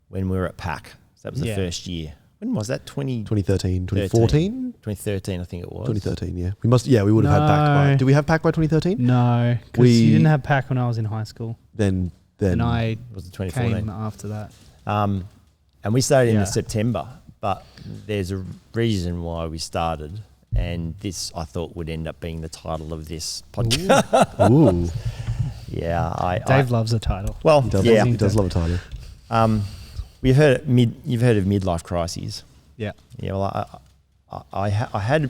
when we were at PAC. So that was the first year. When was that? 2013, 2014? 2013, I think it was. 2013, yeah. We would have had PAC did we have PAC by 2013? No, because you didn't have PAC when I was in high school. Then and I was it 2014? came after that. And we started in September, but there's a reason why we started, and this I thought would end up being the title of this podcast. Ooh. Yeah, Dave loves a title. Well, he does love a title. You've heard of midlife crises. Yeah. Yeah. Well, I had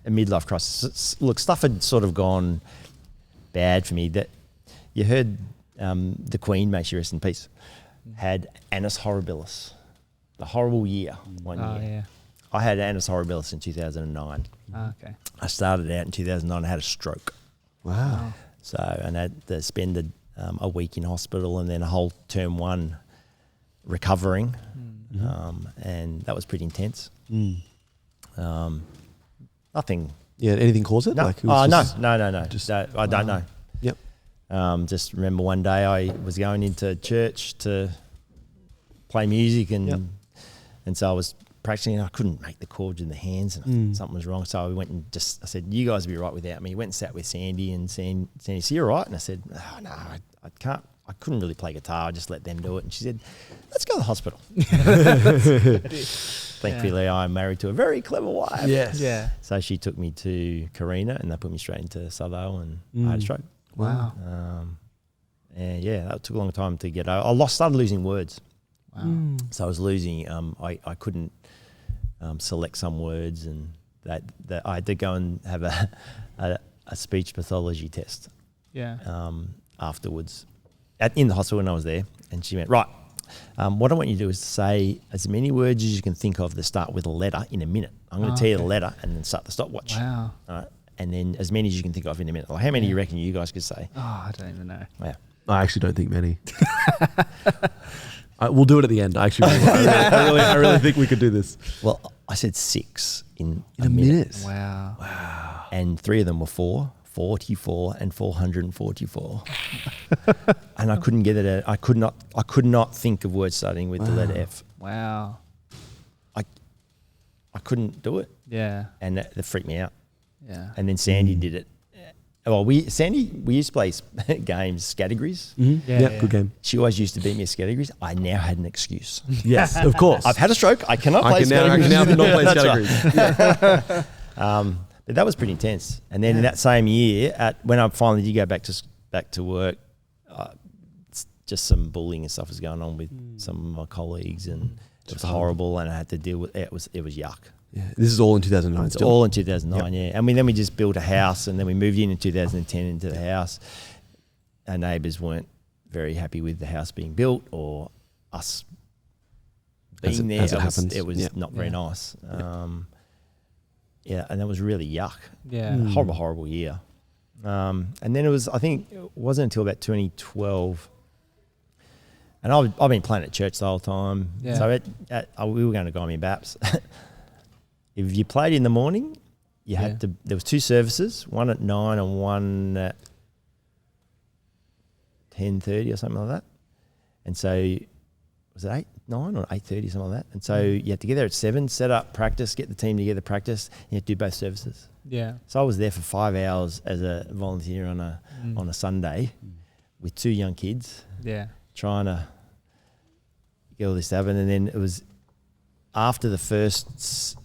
a midlife crisis. Look, stuff had sort of gone bad for me. That you heard the Queen, may she rest in peace, had annus horribilis, the horrible year one year. Yeah. I had annus horribilis in 2009. Okay. I started out in 2009. I had a stroke. Wow. So, and I had to spend a week in hospital and then a whole term one recovering. And that was pretty intense. Nothing. Yeah, anything cause it? No. Like it was No. Just, I don't know. Yep. Just remember one day I was going into church to play music and so I was practicing and I couldn't make the chords in the hands and something was wrong. So I went and I said, you guys will be right without me. Went and sat with Sandy and Sandy said, you all right? And I said, oh, no, I can't. I couldn't really play guitar. I just let them do it. And she said, let's go to the hospital. Thankfully, I'm married to a very clever wife. Yes. Yeah. So she took me to Carina and they put me straight into Southdale and I had a stroke. Wow. And yeah, that took a long time to get over. Started losing words. Wow. So I was losing, I couldn't select some words and that I had to go and have a speech pathology test afterwards in the hospital when I was there. And she went, right, what I want you to do is say as many words as you can think of that start with a letter in a minute. I'm going to tell you the letter and then start the stopwatch. Wow. All right. And then as many as you can think of in a minute. Like how many do you reckon you guys could say? Oh, I don't even know. Yeah. I actually don't think many. We'll do it at the end. I really think we could do this. Well, I said 6 in a minute. Wow. And 3 of them were 44 and 444. And I couldn't get it out. I could not think of words starting with the letter F. Wow. I couldn't do it. Yeah. And that freaked me out. Yeah. And then Sandy did it. Well, we used to play games, categories. Mm-hmm. Yeah. Good game. She always used to beat me at categories. I now had an excuse. Yes, of course. I've had a stroke. I cannot play I categories. can now not play That's categories. right. But that was pretty intense. And then in that same year, when I finally did go back to work, just some bullying and stuff was going on with some of my colleagues, and it was horrible. And I had to deal with it. It was yuck. Yeah. This is all in 2009. It's all in 2009, yeah. And then we just built a house, and then we moved in 2010 into the house. Our neighbours weren't very happy with the house being built or us being there. It was not very nice. And that was really yuck. Yeah. Horrible year. And then it wasn't until about 2012. And I've been playing at church the whole time. Yeah. So we were going to Gymea Baps. If you played in the morning, you had to. There was 2 services, one at 9 and one at 10:30 or something like that. And so, was it 9 or 8:30, something like that? And so you had to get there at 7, set up, practice, get the team together, practice. And you had to do both services. Yeah. So I was there for 5 hours as a volunteer on a Sunday with 2 young kids. Yeah. Trying to get all this happening. And then it was after the first.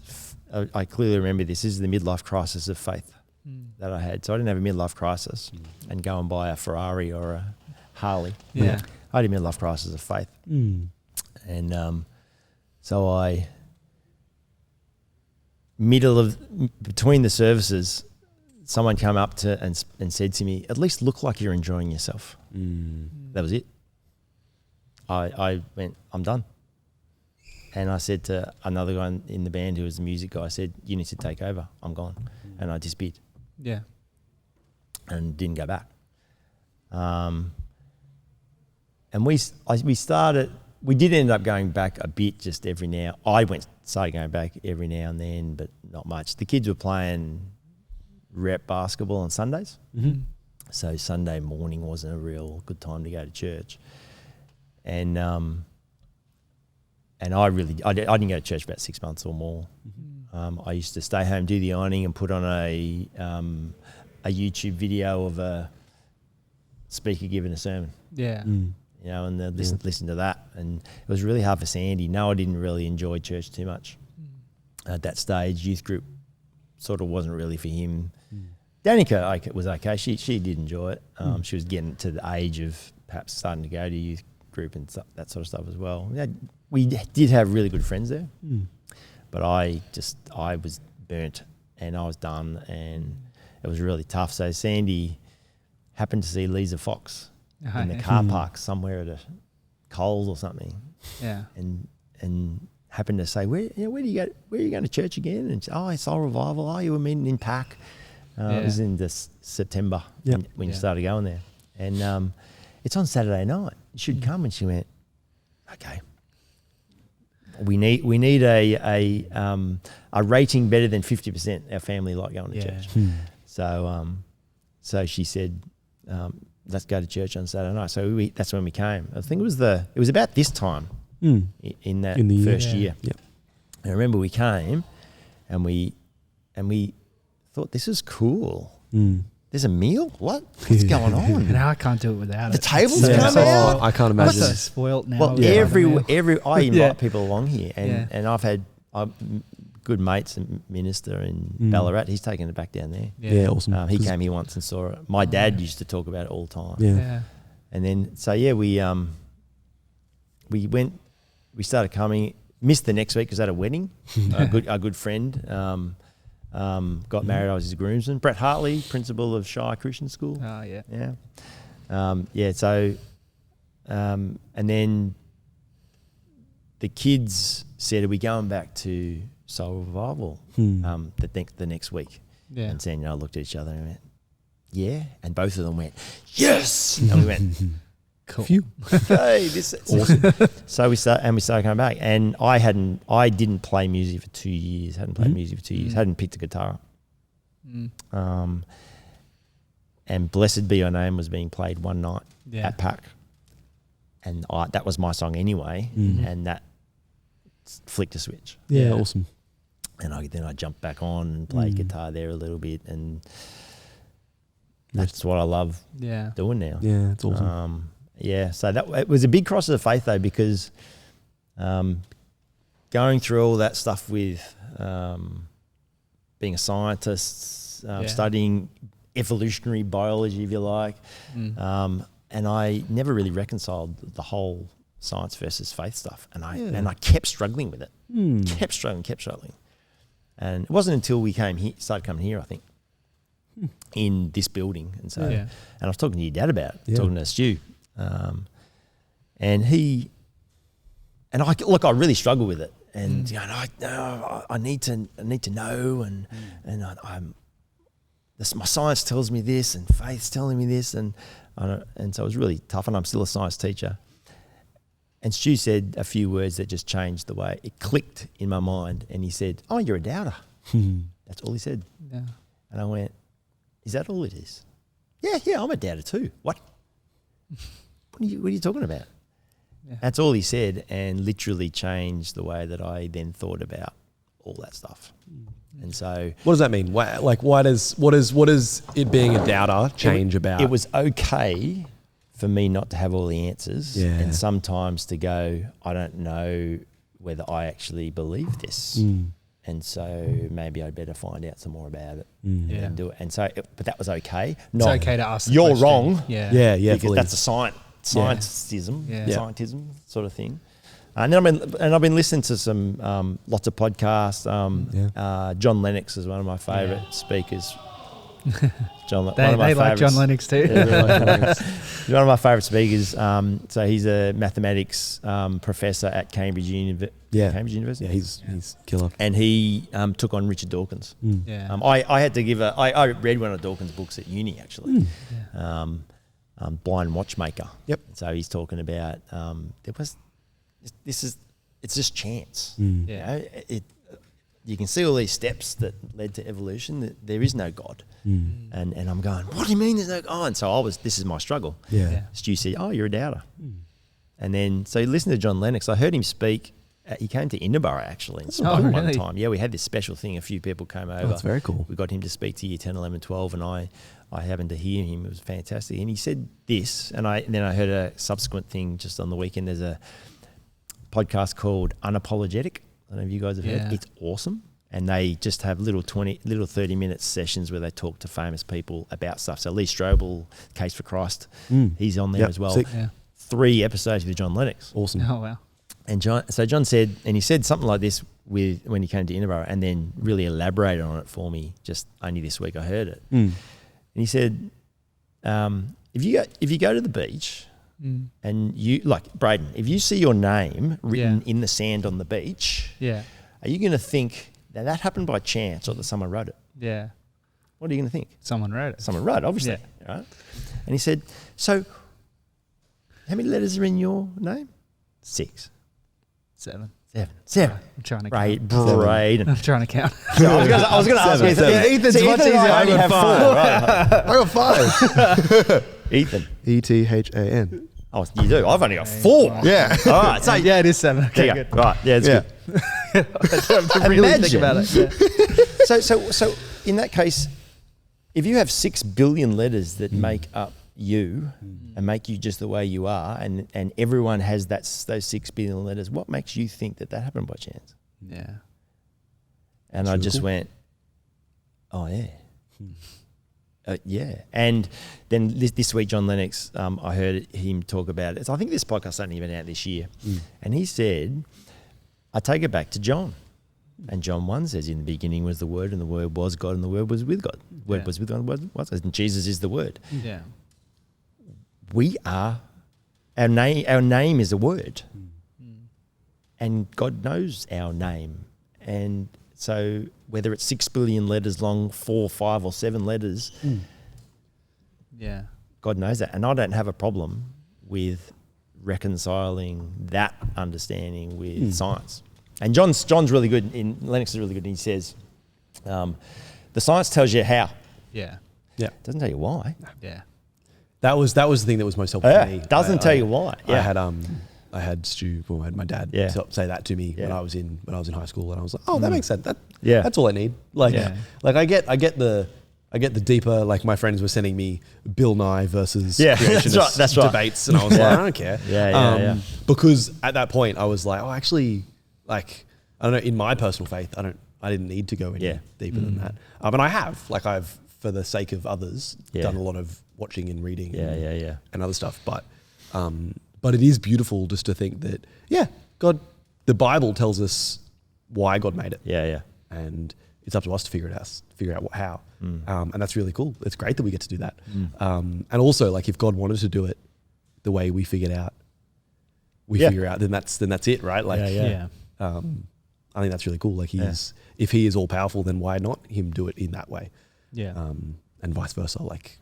I clearly remember this. This is the midlife crisis of faith that I had. So I didn't have a midlife crisis and go and buy a Ferrari or a Harley. Yeah. I had a midlife crisis of faith. And so between the services, someone came up to and said to me, at least look like you're enjoying yourself. That was it. I went, I'm done. And I said to another guy in the band who was the music guy, I said, you need to take over. I'm gone. And I disappeared. Yeah. And didn't go back. And we started, we did end up going back a bit just every now. Started going back every now and then, but not much. The kids were playing rep basketball on Sundays. Mm-hmm. So Sunday morning wasn't a real good time to go to church. And I didn't go to church for about 6 months or more. Mm-hmm. I used to stay home, do the ironing, and put on a YouTube video of a speaker giving a sermon. Yeah. You know, and listen to that. And it was really hard for Sandy. No, I didn't really enjoy church too much. At that stage, youth group sort of wasn't really for him. Danica was okay. She did enjoy it. She was getting to the age of perhaps starting to go to youth group and that sort of stuff as well. We did have really good friends there, but I was burnt and I was done, and it was really tough. So Sandy happened to see Lisa Fox in the car park somewhere at a Coles or something. Yeah. And happened to say, where do you go? Where are you going to church again? And she, it's Soul Revival. You were meeting in Pack. It was in this September when you started going there. And it's on Saturday night. You should come. And she went, okay. We need a rating better than 50%. Our family like going to church. So she said, let's go to church on Saturday night. So that's when we came. I think it was about this time in the first year. Yep. And I remember we came and we thought, this is cool. There's a meal? What's going on? And I can't do it without the tables come out. I can't imagine. It's spoilt now. Well, I invite people along here, and I've had good mates, a minister in Ballarat. He's taken it back down there. Yeah, awesome. He came here once and saw it. My dad used to talk about it all the time. Yeah. And then we started coming. Missed the next week because I had a wedding. A good friend got married. I was his groomsman. Brett Hartley, principal of Shire Christian School. Oh yeah. Yeah. So, and then the kids said, "Are we going back to Soul Revival the next week?" Yeah. And Sandy and I looked at each other and went, "Yeah," and both of them went, "Yes," and we went, "Cool." Okay, this is awesome. So we started coming back, and I didn't play music for 2 years. Hadn't played music for 2 years. Hadn't picked a guitar up. And Blessed Be Your Name was being played one night at Pack, and that was my song anyway, and that flicked a switch. Yeah, awesome. And then I jumped back on and played guitar there a little bit, and that's what I love doing now. Yeah, it's awesome. So it was a big cross of the faith though, because going through all that stuff with being a scientist, studying evolutionary biology, if you like, and I never really reconciled the whole science versus faith stuff, and I kept struggling with it, kept struggling, and it wasn't until we started coming here, I think, in this building, and so and I was talking to your dad about it, talking to Stu. And I really struggle with it, and I need to know, and my science tells me this, and faith's telling me this, and so it was really tough. And I'm still a science teacher. And Stu said a few words that just changed the way it clicked in my mind, and he said, "Oh, you're a doubter." That's all he said. Yeah. And I went, "Is that all it is?" Yeah, I'm a doubter too. What? What are you talking about? Yeah. That's all he said, and literally changed the way that I then thought about all that stuff. And so, what does that mean? What does it being a doubter change about? It was okay for me not to have all the answers, and sometimes to go, I don't know whether I actually believe this, and so maybe I'd better find out some more about it and do it. And so, but that was okay. It's okay to ask. You're wrong. Yeah. Because that's a scientism sort of thing. And then I've been listening to some lots of podcasts. John Lennox is one of my favourite speakers. John, They like John Lennox too. Yeah, they like John Lennox. He's one of my favourite speakers. So he's a mathematics professor at Cambridge University. Cambridge University. Yeah, he's killer. And he took on Richard Dawkins. Yeah. I had to give I read one of Dawkins' books at uni actually. Blind Watchmaker. Yep. So he's talking about it's just chance. Yeah. You know, you can see all these steps that led to evolution. That there is no God, and I'm going, what do you mean there's no God? And so this is my struggle. Yeah. Stu said, oh, you're a doubter, and then so listen to John Lennox. I heard him speak. He came to Edinburgh actually and spoke one time. Yeah, we had this special thing. A few people came over. Oh, that's very cool. We got him to speak to year 10, 11, 12, and I happened to hear him. It was fantastic. And he said this, and then I heard a subsequent thing just on the weekend. There's a podcast called Unapologetic. I don't know if you guys have heard. It's awesome. And they just have little 30-minute sessions where they talk to famous people about stuff. So Lee Strobel, Case for Christ, he's on there as well. Yeah. 3 episodes with John Lennox. Awesome. Oh, wow. And John said, and he said something like this when he came to Edinburgh, and then really elaborated on it for me. Just only this week I heard it. And he said, if you go to the beach and you, like Braden, if you see your name written in the sand on the beach, are you going to think that happened by chance or that someone wrote it? Yeah. What are you going to think? Someone wrote it. Someone wrote, obviously. Right? And he said, so how many letters are in your name? 6. 7. 7. I'm trying to count. Braden. I'm trying to count. I was going to ask Ethan. Yeah, Ethan's much easier. I only have 4. I got 5. Ethan. ETHAN. Oh, you do? I've only got 4. Yeah. All right. So Yeah, it is 7. Okay, there you good. go. Right. Yeah, it's good. I have to really think about it. Yeah. So in that case, if you have 6 billion letters that make up you and make you just the way you are, and everyone has those 6 billion letters, what makes you think that happened by chance? Yeah. And That's I really just cool. went, oh yeah. Yeah. And then this week, John Lennox, I heard him talk about it. So I think this podcast's only been out this year. And he said, I take it back to John. And John 1 says, in the beginning was the Word, and the Word was God, and the Word was with God. The Word was with God, and the Word was God. And Jesus is the Word. Yeah. We are, our name is a word. And God knows our name. And so whether it's 6 billion letters long, 4, 5 or 7 letters, Yeah. God knows that. And I don't have a problem with reconciling that understanding with science. And John's really good, Lennox is really good, and he says, the science tells you how. Yeah. It doesn't tell you why. Yeah. That was the thing that was most helpful for me. It doesn't tell you why. I had Stu, I had my dad say that to me when I was in high school, and I was like, oh, that makes sense. That's all I need. Like I get the deeper, like my friends were sending me Bill Nye versus creationist that's right. debates, and I was like, I don't care. Because at that point I was like, oh, actually, like, I don't know, in my personal faith, I didn't need to go any deeper than that. And I have, like, I've, for the sake of others, done a lot of watching and reading and other stuff. But it is beautiful just to think that, God, the Bible tells us why God made it. And it's up to us to figure out how. And that's really cool. It's great that we get to do that. And also, like, if God wanted to do it the way we figured out, figure out, then that's it, right? Like, I think that's really cool. Like, if he is all powerful, then why not him do it in that way? Yeah. And vice versa. Like,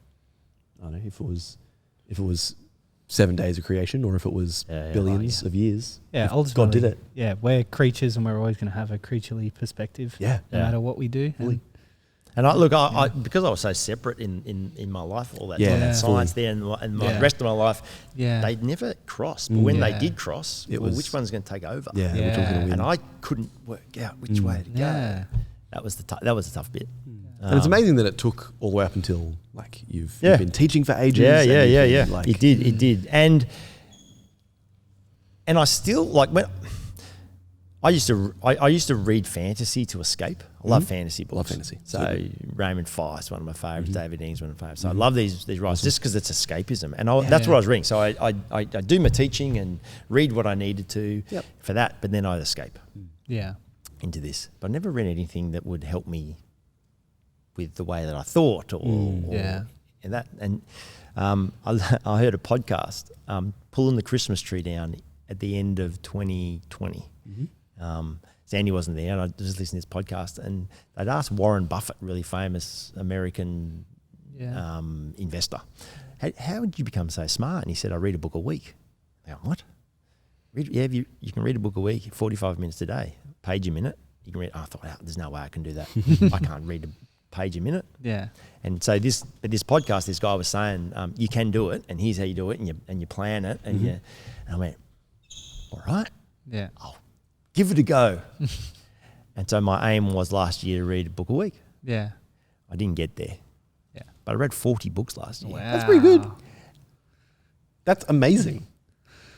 I don't know, if it was 7 days of creation, or if it was billions of years. Yeah, ultimately, God did it. Yeah, we're creatures, and we're always going to have a creaturely perspective. Yeah. No matter what we do. And I because I was so separate in my life all that time, and science there and the rest of my life, they never crossed. But when they did cross, which one's going to take over? Which one's going to win? And I couldn't work out which way to go. That was the tough bit. And it's amazing that it took all the way up until, like, you've been teaching for ages. Yeah. Like, it did. And I still, like, when I used to read fantasy to escape. I love fantasy books. Love fantasy. So Raymond Feist, one of my favorites. David Ing's one of my favorites. So I love these writers just because it's escapism, and that's what I was reading. So I do my teaching and read what I needed to for that, but then I'd escape into this. But I never read anything that would help me with the way that I thought, I heard a podcast pulling the Christmas tree down at the end of 2020. Sandy wasn't there, and I just listened to this podcast, and they'd asked Warren Buffett, really famous American investor, how did you become so smart? And he said, I read a book a week. I went, what? You can read a book a week, 45 minutes a day, page a minute. You can read. I thought, there's no way I can do that. I can't read a page a minute. Yeah. And so this podcast, this guy was saying, you can do it, and here's how you do it, and you plan it, and I went, all right. Yeah. I'll give it a go. And so my aim was last year to read a book a week. Yeah. I didn't get there. Yeah. But I read 40 books last year. Wow. That's pretty good. That's amazing.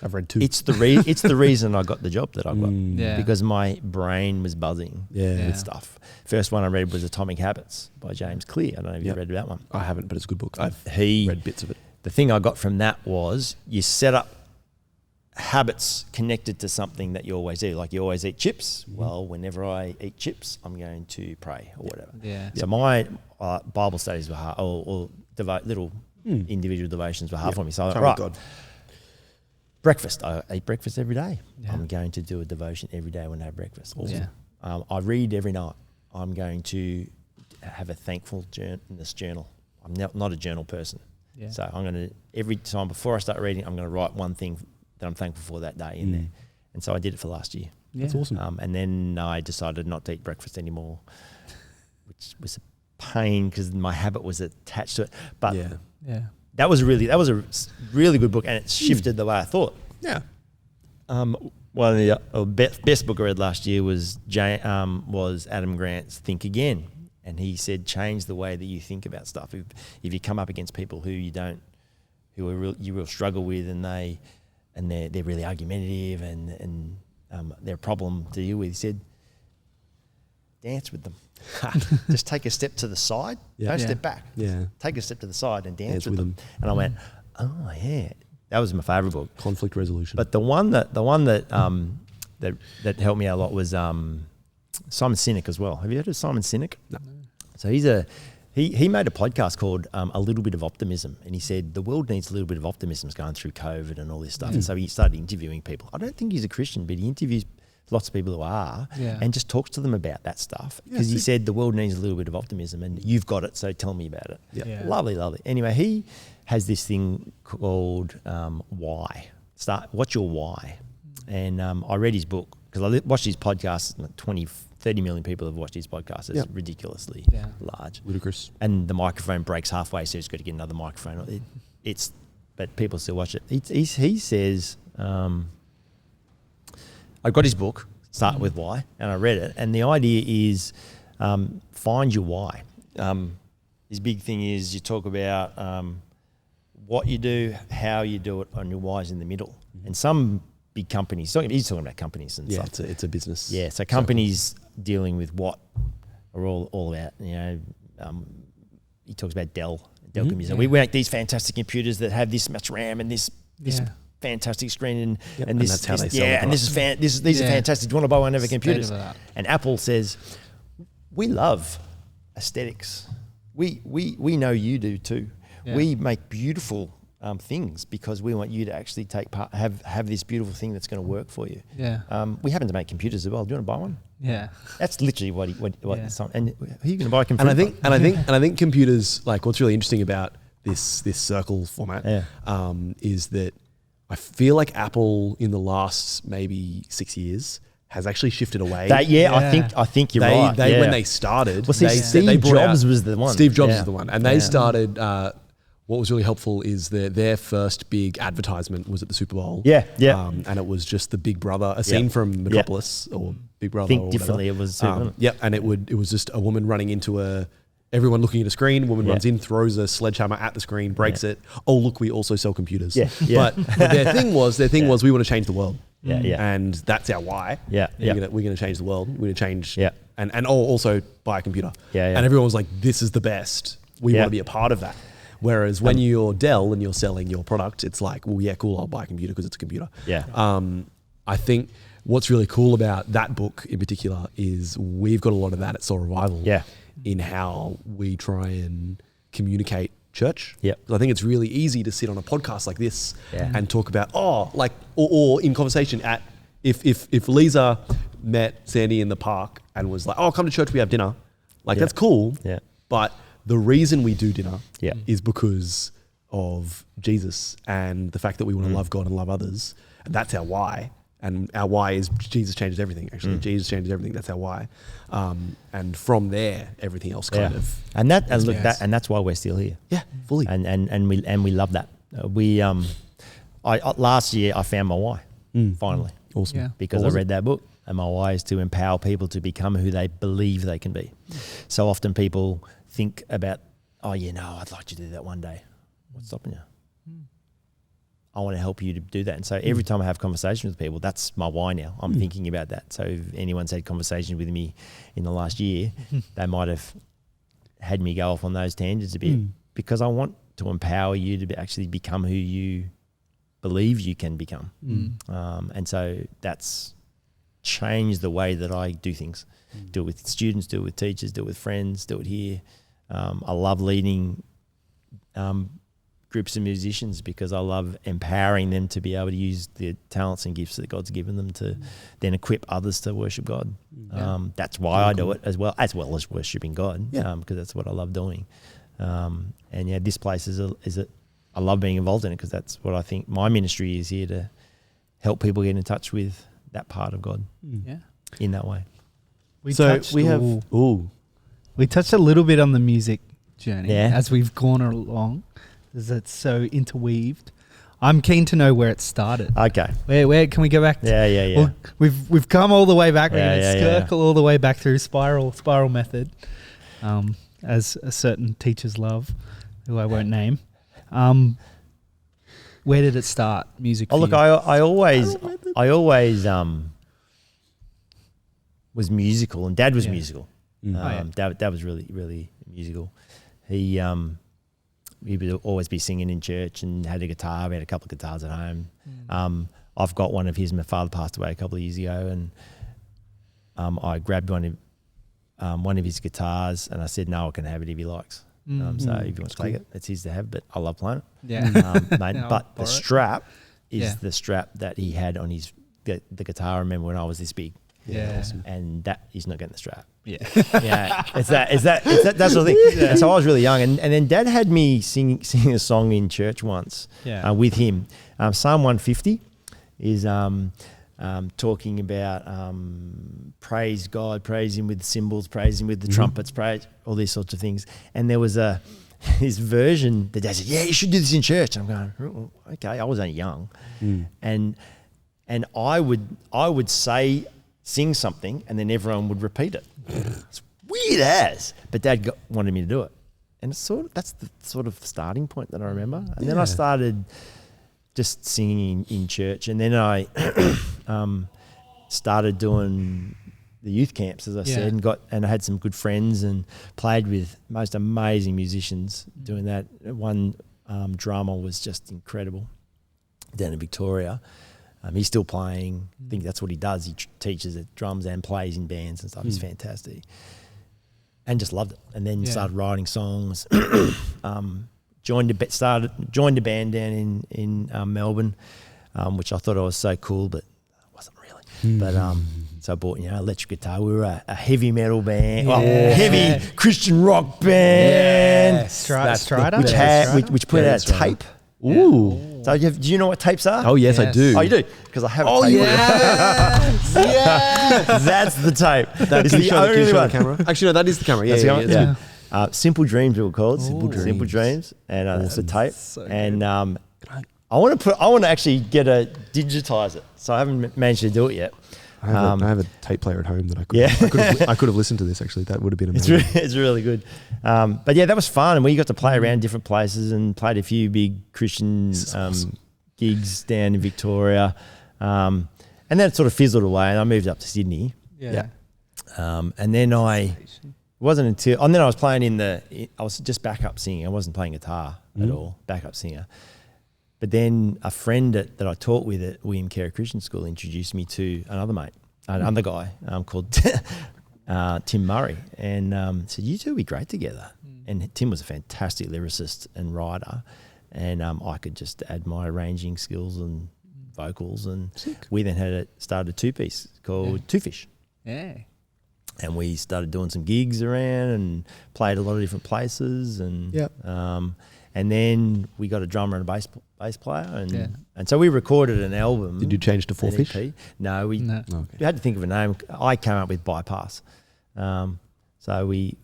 I've read 2. It's the reason I got the job that I got. Yeah. Because my brain was buzzing Yeah. with stuff. First one I read was Atomic Habits by James Clear. I don't know if you read that one. I haven't, but it's a good book. I've read bits of it. The thing I got from that was you set up habits connected to something that you always do. Like you always eat chips. Well, whenever I eat chips, I'm going to pray or whatever. Yeah. So my Bible studies were hard, or little individual devotions were hard for me. So I Time right, with God. breakfast. I eat breakfast every day. Yeah. I'm going to do a devotion every day when I have breakfast. Awesome. Yeah. I read every night. I'm going to have a thankfulness journal. I'm not a journal person. Yeah. So I'm going to, every time before I start reading, I'm going to write one thing that I'm thankful for that day in there. And so I did it for last year. Yeah. That's awesome. And then I decided not to eat breakfast anymore, which was a pain because my habit was attached to it. But Yeah. that was a really good book, and it shifted the way I thought. Yeah. One of the best book I read last year was Adam Grant's Think Again, and he said change the way that you think about stuff. If you come up against people who you will struggle with, and they're really argumentative and they're a problem to deal with, he said, dance with them. Just take a step to the side. Yeah. Don't Yeah. step back. Yeah. Take a step to the side and dance with them. And I went, oh yeah, that was my favourite book. Conflict resolution. But the one that helped me out a lot was Simon Sinek as well. Have you heard of Simon Sinek? No. So he made a podcast called A Little Bit of Optimism, and he said the world needs a little bit of optimism going through COVID and all this stuff. And so he started interviewing people. I don't think he's a Christian, but he interviews lots of people who are, and just talks to them about that stuff. Because he said the world needs a little bit of optimism, and you've got it, so tell me about it. Yeah. Lovely. Anyway, he has this thing called Why. What's your why? And I read his book because I watched his podcast. 30 million people have watched his podcast. It's ridiculously large. Ludicrous. And the microphone breaks halfway, so he's got to get another microphone. But people still watch it. He says, I got his book, Start With Why, and I read it. And the idea is find your why. His big thing is you talk about what you do, how you do it, and your why's in the middle. And some big companies, he's talking about companies and stuff. It's a business. Yeah, so companies dealing with what are all about, he talks about Dell computers. We make these fantastic computers that have this much RAM and this fantastic screen and this, that's how they sell the and these are fantastic. Do you want to buy one of our computers? And Apple says, we love aesthetics. We know you do too. Yeah. We make beautiful things because we want you to actually take part, have this beautiful thing that's going to work for you. Yeah. We happen to make computers as well. Do you want to buy one? Yeah. That's literally what and who are you going to buy a computer? And I think computers, like what's really interesting about this circle format is that I feel like Apple in the last maybe 6 years has actually shifted away. I think you're right. When they started, Steve Jobs was the one. Steve Jobs was the one, and they started. What was really helpful is their first big advertisement was at the Super Bowl. And it was just the Big Brother, a scene from Metropolis or Big Brother. Think differently. It was. And it was just a woman running into everyone looking at a screen. Woman runs in, throws a sledgehammer at the screen, breaks it. Oh look, we also sell computers. But their thing was we want to change the world. And that's our why. We're going to change the world. We're going to change. And also buy a computer. And everyone was like, this is the best. We want to be a part of that. Whereas when you're Dell and you're selling your product, it's like, well, yeah, cool, I'll buy a computer because it's a computer. I think what's really cool about that book in particular is we've got a lot of that at Soul Revival. in how we try and communicate church. Yeah. I think it's really easy to sit on a podcast like this Yeah. and talk about, or in conversation if Lisa met Sandy in the park and was like, oh, come to church, we have dinner. Like, Yeah. that's cool. Yeah. But the reason we do dinner Yeah. is because of Jesus and the fact that we want to love God and love others. And that's our why. And our why is Jesus changes everything, actually. Jesus changes everything. That's our why. And from there, everything else kind of. And that's why we're still here. Yeah, fully. And we love that. Last year I found my why, finally. Awesome. Yeah. Because I read that book, and my why is to empower people to become who they believe they can be. So often people think about, I'd like to do that one day. What's stopping you? I want to help you to do that. And so every time I have conversations with people, that's my why now. I'm thinking about that. So if anyone's had conversations with me in the last year, they might have had me go off on those tangents a bit because I want to empower you to actually become who you believe you can become. And so that's changed the way that I do things. Do it with students, do it with teachers, do it with friends, do it here. I love leading groups of musicians because I love empowering them to be able to use the talents and gifts that God's given them to then equip others to worship God. That's why I do it as well as worshiping God, because that's what I love doing. This place I love being involved in it because that's what I think my ministry is, here to help people get in touch with that part of God in that way. We touched a little bit on the music journey as we've gone along, because it's so interweaved. I'm keen to know where it started. Okay. Where can we go back to? Yeah. Well, we've come all the way back. We're going to Yeah. circle all the way back through spiral method, as a certain teachers love, who I won't name. Where did it start? Music. Oh, look, I always was musical, and Dad was musical. Dad was really, really musical. He would always be singing in church and had a guitar. We had a couple of guitars at home. I've got one of his. My father passed away a couple of years ago, and I grabbed one of his guitars, and I said, "No, I can have it if he likes." So if you want to take it, it's his to have. But I love playing it. Yeah. But the strap is the strap that he had on his the guitar. I remember when I was this big. Yeah. Awesome. And that he's not getting the strap. Yeah. It's that sort of thing. Yeah. And so I was really young, and then Dad had me sing a song in church once with him. Psalm 150 is talking about praise God, praise Him with the cymbals, praise Him with the trumpets, praise all these sorts of things. And there was his version that Dad said, "Yeah, you should do this in church." And I'm going, "Oh, okay." I was only young, and I would sing something, and then everyone would repeat it. It's weird as, but Dad wanted me to do it, and that's the sort of starting point that I remember. And then I started just singing in church, and then I started doing the youth camps, as I said, and I had some good friends and played with most amazing musicians doing that. One drummer was just incredible down in Victoria. He's still playing. I think that's what he does. He teaches at drums and plays in bands and stuff. He's fantastic. And just loved it. And then started writing songs. Joined a band down in Melbourne, which I thought I was so cool, but I wasn't really. But so I bought electric guitar. We were a heavy metal band, heavy Christian rock band. Strider, which put out tape. Ooh. So do you know what tapes are? Oh, yes, I do. Oh, you do? Because I have a tape. Oh, yes. Yes. That's the tape. That's the only one. Camera. Actually, no, that is the camera. Yeah. Simple Dreams, we were called. Simple Dreams. And it's a tape. So and I want to actually digitize it. So I haven't managed to do it yet. I have a tape player at home that I could have listened to this, actually. That would have been amazing. It's really good. But yeah, that was fun. And we got to play around different places and played a few big Christian gigs down in Victoria. And then it sort of fizzled away, and I moved up to Sydney. Yeah. And then I was playing I was just backup singing. I wasn't playing guitar at all, backup singer. But then a friend that I taught with at William Carey Christian School introduced me to another mate, another guy called Tim Murray, and said, "You two would be great together." And Tim was a fantastic lyricist and writer, and I could just add my arranging skills and vocals, and we then started a two-piece called Two Fish. Yeah. And we started doing some gigs around and played a lot of different places, and and then we got a drummer and a bass player, and so we recorded an album. Did you change to Four Fish? No, we had to think of a name. I came up with Bypass, so we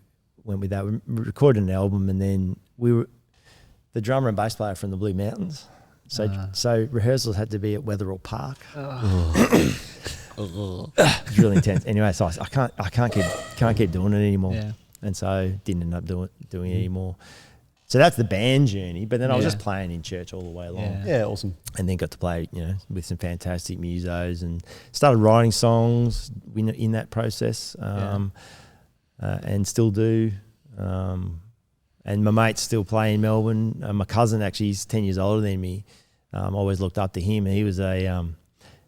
went with that. We recorded an album, and then the drummer and bass player from the Blue Mountains. So rehearsals had to be at Wetherill Park. It's really intense. Anyway, so I can't keep doing it anymore. Yeah. And so didn't end up doing it anymore. So that's the band journey. But then I was just playing in church all the way along. Yeah, awesome. And then got to play, with some fantastic musos, and started writing songs in that process, and still do. And my mates still play in Melbourne. My cousin, actually, he's 10 years older than me. Always looked up to him. He was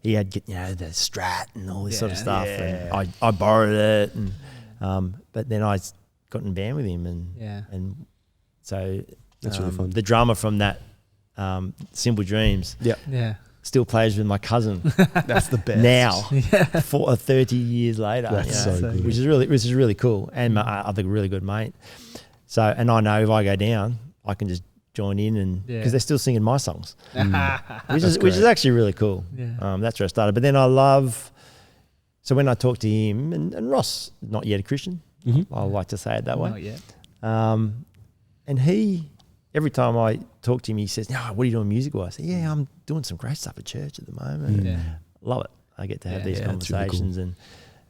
he had the Strat and all this sort of stuff, and I borrowed it, and but then I got in a band with him, and so that's really fun. The drummer from that Simple Dreams, still plays with my cousin. That's the best. Now, 30 years later, that's so good. which is really cool, and my other really good mate. So, and I know if I go down, I can just join in, and because they're still singing my songs, which is actually really cool. Yeah. That's where I started. But then so when I talked to him, and Ross, not yet a Christian, I like to say it that way. Not yet. And every time I talk to him, he says, "No, what are you doing music-wise?" I say, "Yeah, I'm doing some great stuff at church at the moment." Yeah. Love it. I get to have these conversations, really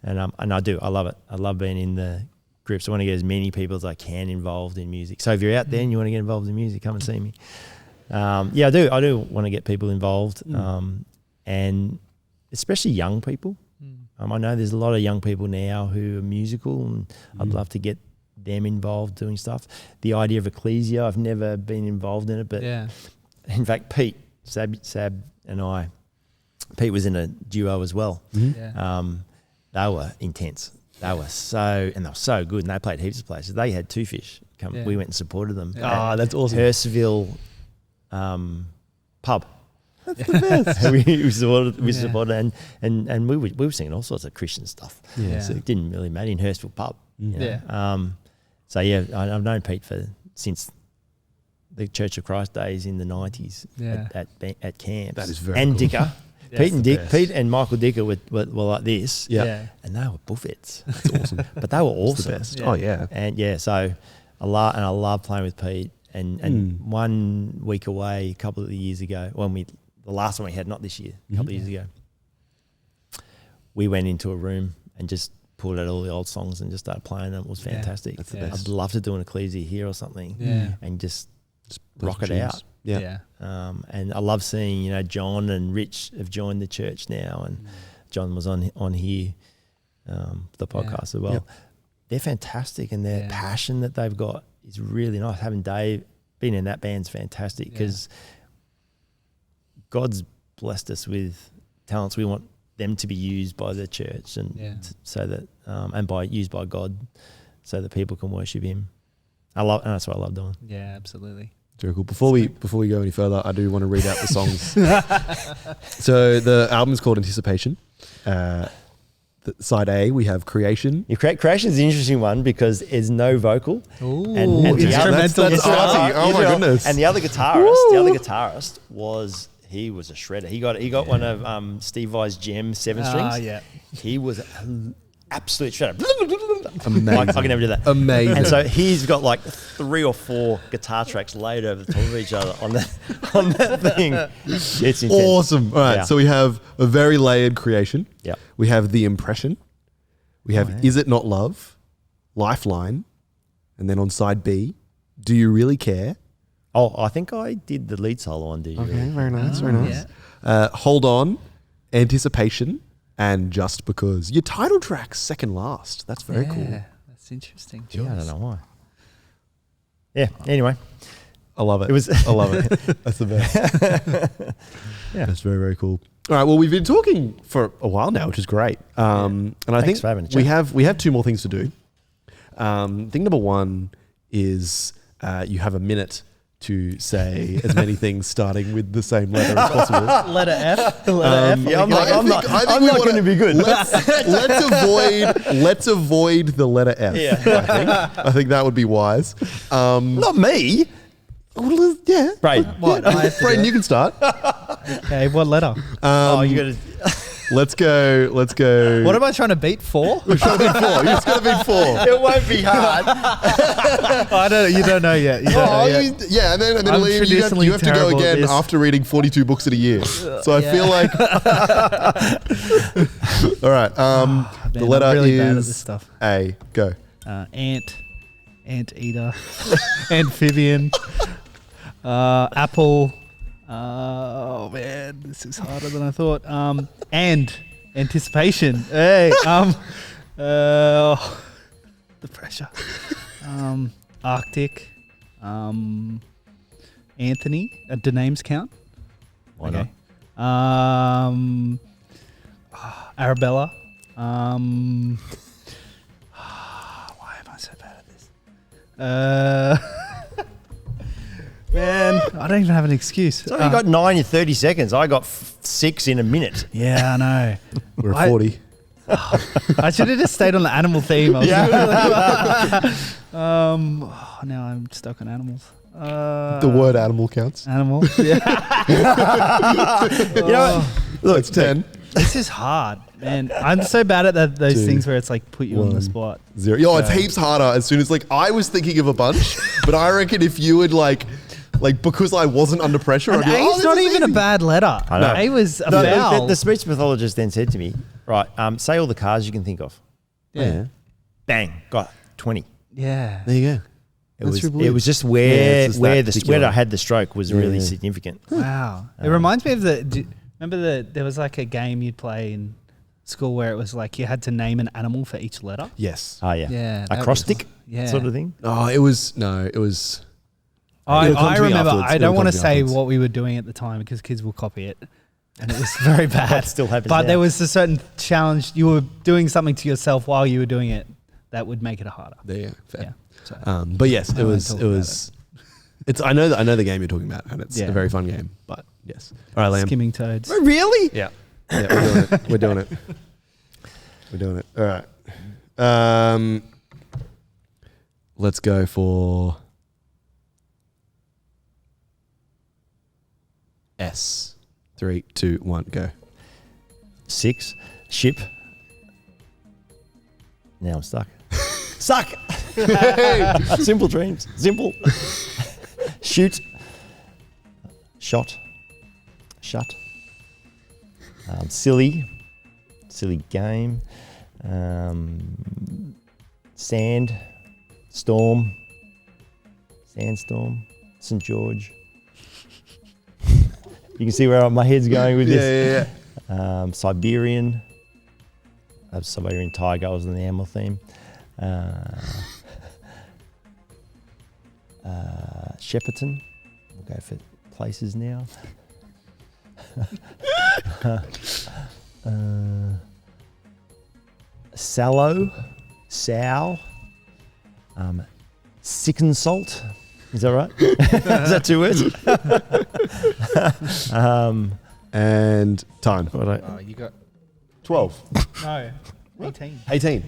cool. and I do. I love it. I love being in the groups. I want to get as many people as I can involved in music. So if you're out there and you want to get involved in music, come and see me. I do want to get people involved, and especially young people. I know there's a lot of young people now who are musical, and I'd love to get them involved doing stuff. The idea of ecclesia, I've never been involved in it, but in fact, Pete, Sab and I, Pete was in a duo as well. They were intense. They were so good, and they played heaps of places. They had Two Fish come. We went and supported them. That's awesome. Hurstville pub. That's the best. we supported, and we were singing all sorts of Christian stuff. So it didn't really matter in Hurstville pub. So I've known Pete since the Church of Christ days in the 90s at camps. That is very and cool. Dicker. Pete and Michael Dicker were like this, and they were buffets. That's awesome. But they were awesome. The best. Oh yeah, and so I love playing with Pete. And 1 week away, a couple of years ago, the last one we had, not this year, a couple of years ago, we went into a room and just pulled out all the old songs and just started playing them. It was fantastic. That's the best. I'd love to do an ecclesia here or something, and just rock it out. Yeah. And I love seeing, John and Rich have joined the church now, and John was on here, the podcast as well. Yep. They're fantastic, and their passion that they've got is really nice. Having Dave being in that band's fantastic, because God's blessed us with talents. We want them to be used by the church, and so that used by God, so that people can worship Him. And that's what I love doing. Yeah, absolutely. Very cool. Before we go any further, I do want to read out the songs. So the album is called Anticipation. Side A, we have Creation. Creation is an interesting one because there's no vocal. Ooh, and instrumental. Oh my goodness! And the other guitarist he was a shredder. He got one of Steve Vai's Gem 7 strings. Yeah. He was an absolute shredder. Amazing. I can never do that. Amazing. And so he's got like 3 or 4 guitar tracks laid over the top of each other on that thing. It's intense. Awesome. All right. So we have a very layered Creation. Yeah. We have The Impression. We have Is It Not Love? Lifeline. And then on side B, Do You Really Care? Oh, I think I did the lead solo on Do You Really Care. Very nice. Very nice. Hold On, Anticipation, and Just Because. Your title track's second last. That's very cool. That's interesting. Yeah, I don't know why. Yeah, anyway. I love it. I love it. That's the best. Yeah. That's very, very cool. All right. Well, we've been talking for a while now, which is great. And I think we have 2 more things to do. Thing number 1 is you have a minute to say as many things starting with the same letter as possible. Letter F. Yeah, I'm not going to be good. Let's avoid the letter F. Yeah. I think that would be wise. Not me. Well, yeah. Braden. What? Braden, you can start. Okay, what letter? You got to. Let's go. What am I trying to beat? 4? We're trying to beat 4. You just got to beat 4. It won't be hard. You don't know yet. And then Liam, you have to go again after reading 42 books in a year. So I feel like. All right. The letter really bad at is this stuff. A. Go. Anteater, amphibian, apple. Oh man, this is harder than I thought. And anticipation. Hey, the pressure. Arctic. Anthony. Do names count? Why not? Arabella. Why am I so bad at this? Man, I don't even have an excuse. So you got 9 in 30 seconds. I got 6 in a minute. Yeah, I know. We're at 40. I should have just stayed on the animal theme. Now I'm stuck on animals. The word animal counts. Animal. Yeah. You know what? Look, it's 10. This is hard, man. I'm so bad at those 2, things where it's like put you on the spot. 0. Yo, it's heaps harder as soon as I was thinking of a bunch, but I reckon if you would because I wasn't under pressure, I'd be like, A's not even a bad letter. I know. A was a foul. The speech pathologist then said to me, right, say all the cars you can think of. Yeah. Bang, got 20. Yeah. There you go. It was just where I had the stroke was really significant. Wow. It reminds me of remember there was like a game you'd play in school where it was like you had to name an animal for each letter? Yes. Oh, yeah. Yeah. Acrostic sort of thing? Oh, it was. I remember, I don't want to say what we were doing at the time because kids will copy it. And it was very bad. That still happens But now. there was a certain challenge. You were doing something to yourself while you were doing it that would make it harder. There you go. Fair. Yeah. So, but yes, it was. It's. I know the game you're talking about, and it's a very fun game. But yes. All right, Liam. Skimming toads. Really? Yeah. We're doing it. We're doing it. All right. Let's go for S. 3, 2, 1, go. 6. Ship. Now I'm stuck. Suck. Simple dreams. Simple. Shoot. Shot. Shut. Silly. Silly game. Sand. Storm. Sandstorm. St. George. You can see where my head's going with this. Yeah. Siberian. Siberian tiger was in the animal theme. Shepperton. We'll go for places now. Sallow. Sow. Sick and salt. Is that right? Is that 2 words? And time. You got 12. no 18.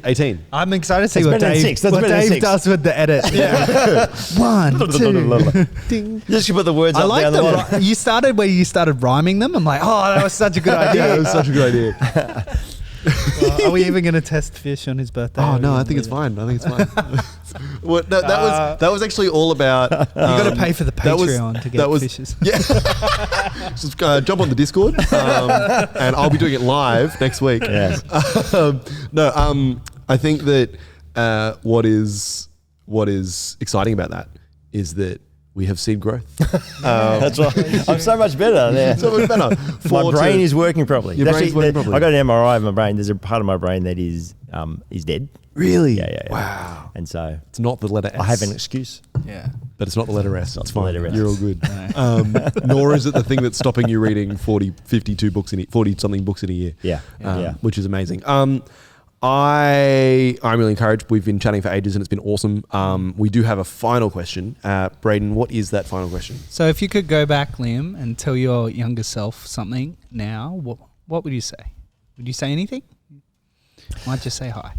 18. I'm excited to see That's what better than Dave, 6. That's better than 6. does with the edit. Yeah. 1, 2. Ding. Just put the words I up like down the bottom. you started where you started rhyming them. I'm like, oh, that was such a good idea. Yeah, it was such a good idea. Are we even going to test Fish on his birthday? Oh no, I think it's fine. Well, no, that was actually all about. You got to pay for the Patreon to get fishes. Yeah. Just jump on the Discord, and I'll be doing it live next week. Yes. I think that what is exciting about that is that we have seen growth. That's right. I'm so much better there. So much better. My brain is working properly. Your brain's working properly. I got an MRI of my brain. There's a part of my brain that is is dead. Really? Yeah. Wow. And so It's not the letter S. I have an excuse. Yeah. But it's not the letter S. It's the fine. letter S. You're all good. Nor is it the thing that's stopping you reading 52 books 40 something books in a year. Yeah. Which is amazing. I'm really encouraged. We've been chatting for ages and it's been awesome. We do have a final question. Braden, what is that final question? So if you could go back, Liam, and tell your younger self something now, what would you say? Would you say anything? Might just say hi.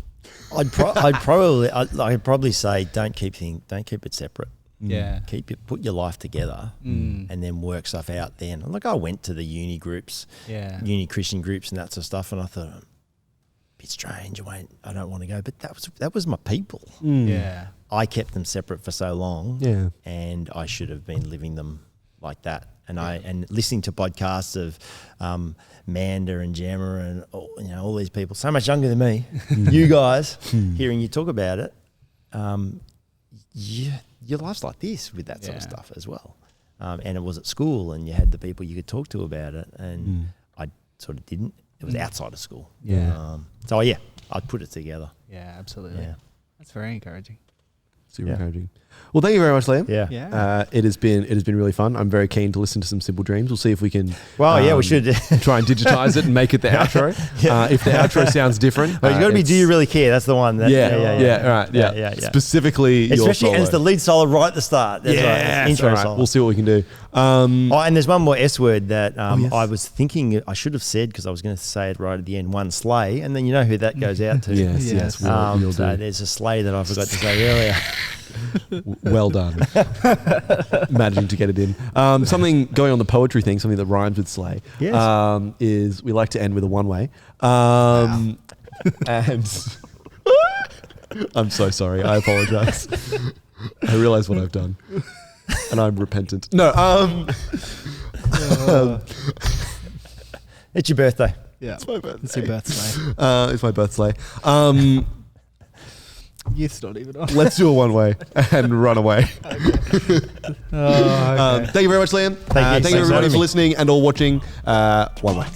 I'd probably say don't keep it separate. Yeah. Put your life together and then work stuff out then. Like I went to the uni groups, uni Christian groups and that sort of stuff, and I thought, a bit strange, I don't want to go. But that was my people. Yeah. I kept them separate for so long. Yeah. And I should have been living them like that. And listening to podcasts of Manda and Gemma and all these people so much younger than me, you guys, hearing you talk about it, your life's like this with that sort of stuff as well. And it was at school, and you had the people you could talk to about it, and I sort of didn't. It was outside of school. Yeah. I'd put it together. Yeah, absolutely. Yeah. That's very encouraging. Super encouraging. Well, thank you very much, Liam. Yeah. It has been really fun. I'm very keen to listen to some Simple Dreams. We'll see if we can. We should try and digitize it and make it the outro. If the outro sounds different, well, it's got to be. Do you really care? That's the one. Right. Yeah. Specifically, especially, and it's the lead solo right at the start. That's right. Intro solo. We'll see what we can do. And there's one more S word that I was thinking I should have said because I was going to say it right at the end. One sleigh, and then you know who that goes out to. Yes. So there's a sleigh that I forgot to say earlier. Well done. Managing to get it in. Something going on the poetry thing, something that rhymes with sleigh, is we like to end with a one-way. And I'm so sorry. I apologize. I realize what I've done. And I'm repentant. No. It's your birthday. Yeah. It's my birthday. It's your birthday. It's my birthday. Youth's not even on. Let's do a one-way and run away. Okay. Thank you very much, Liam. Thank you. Thank you everybody for listening and all watching. One way.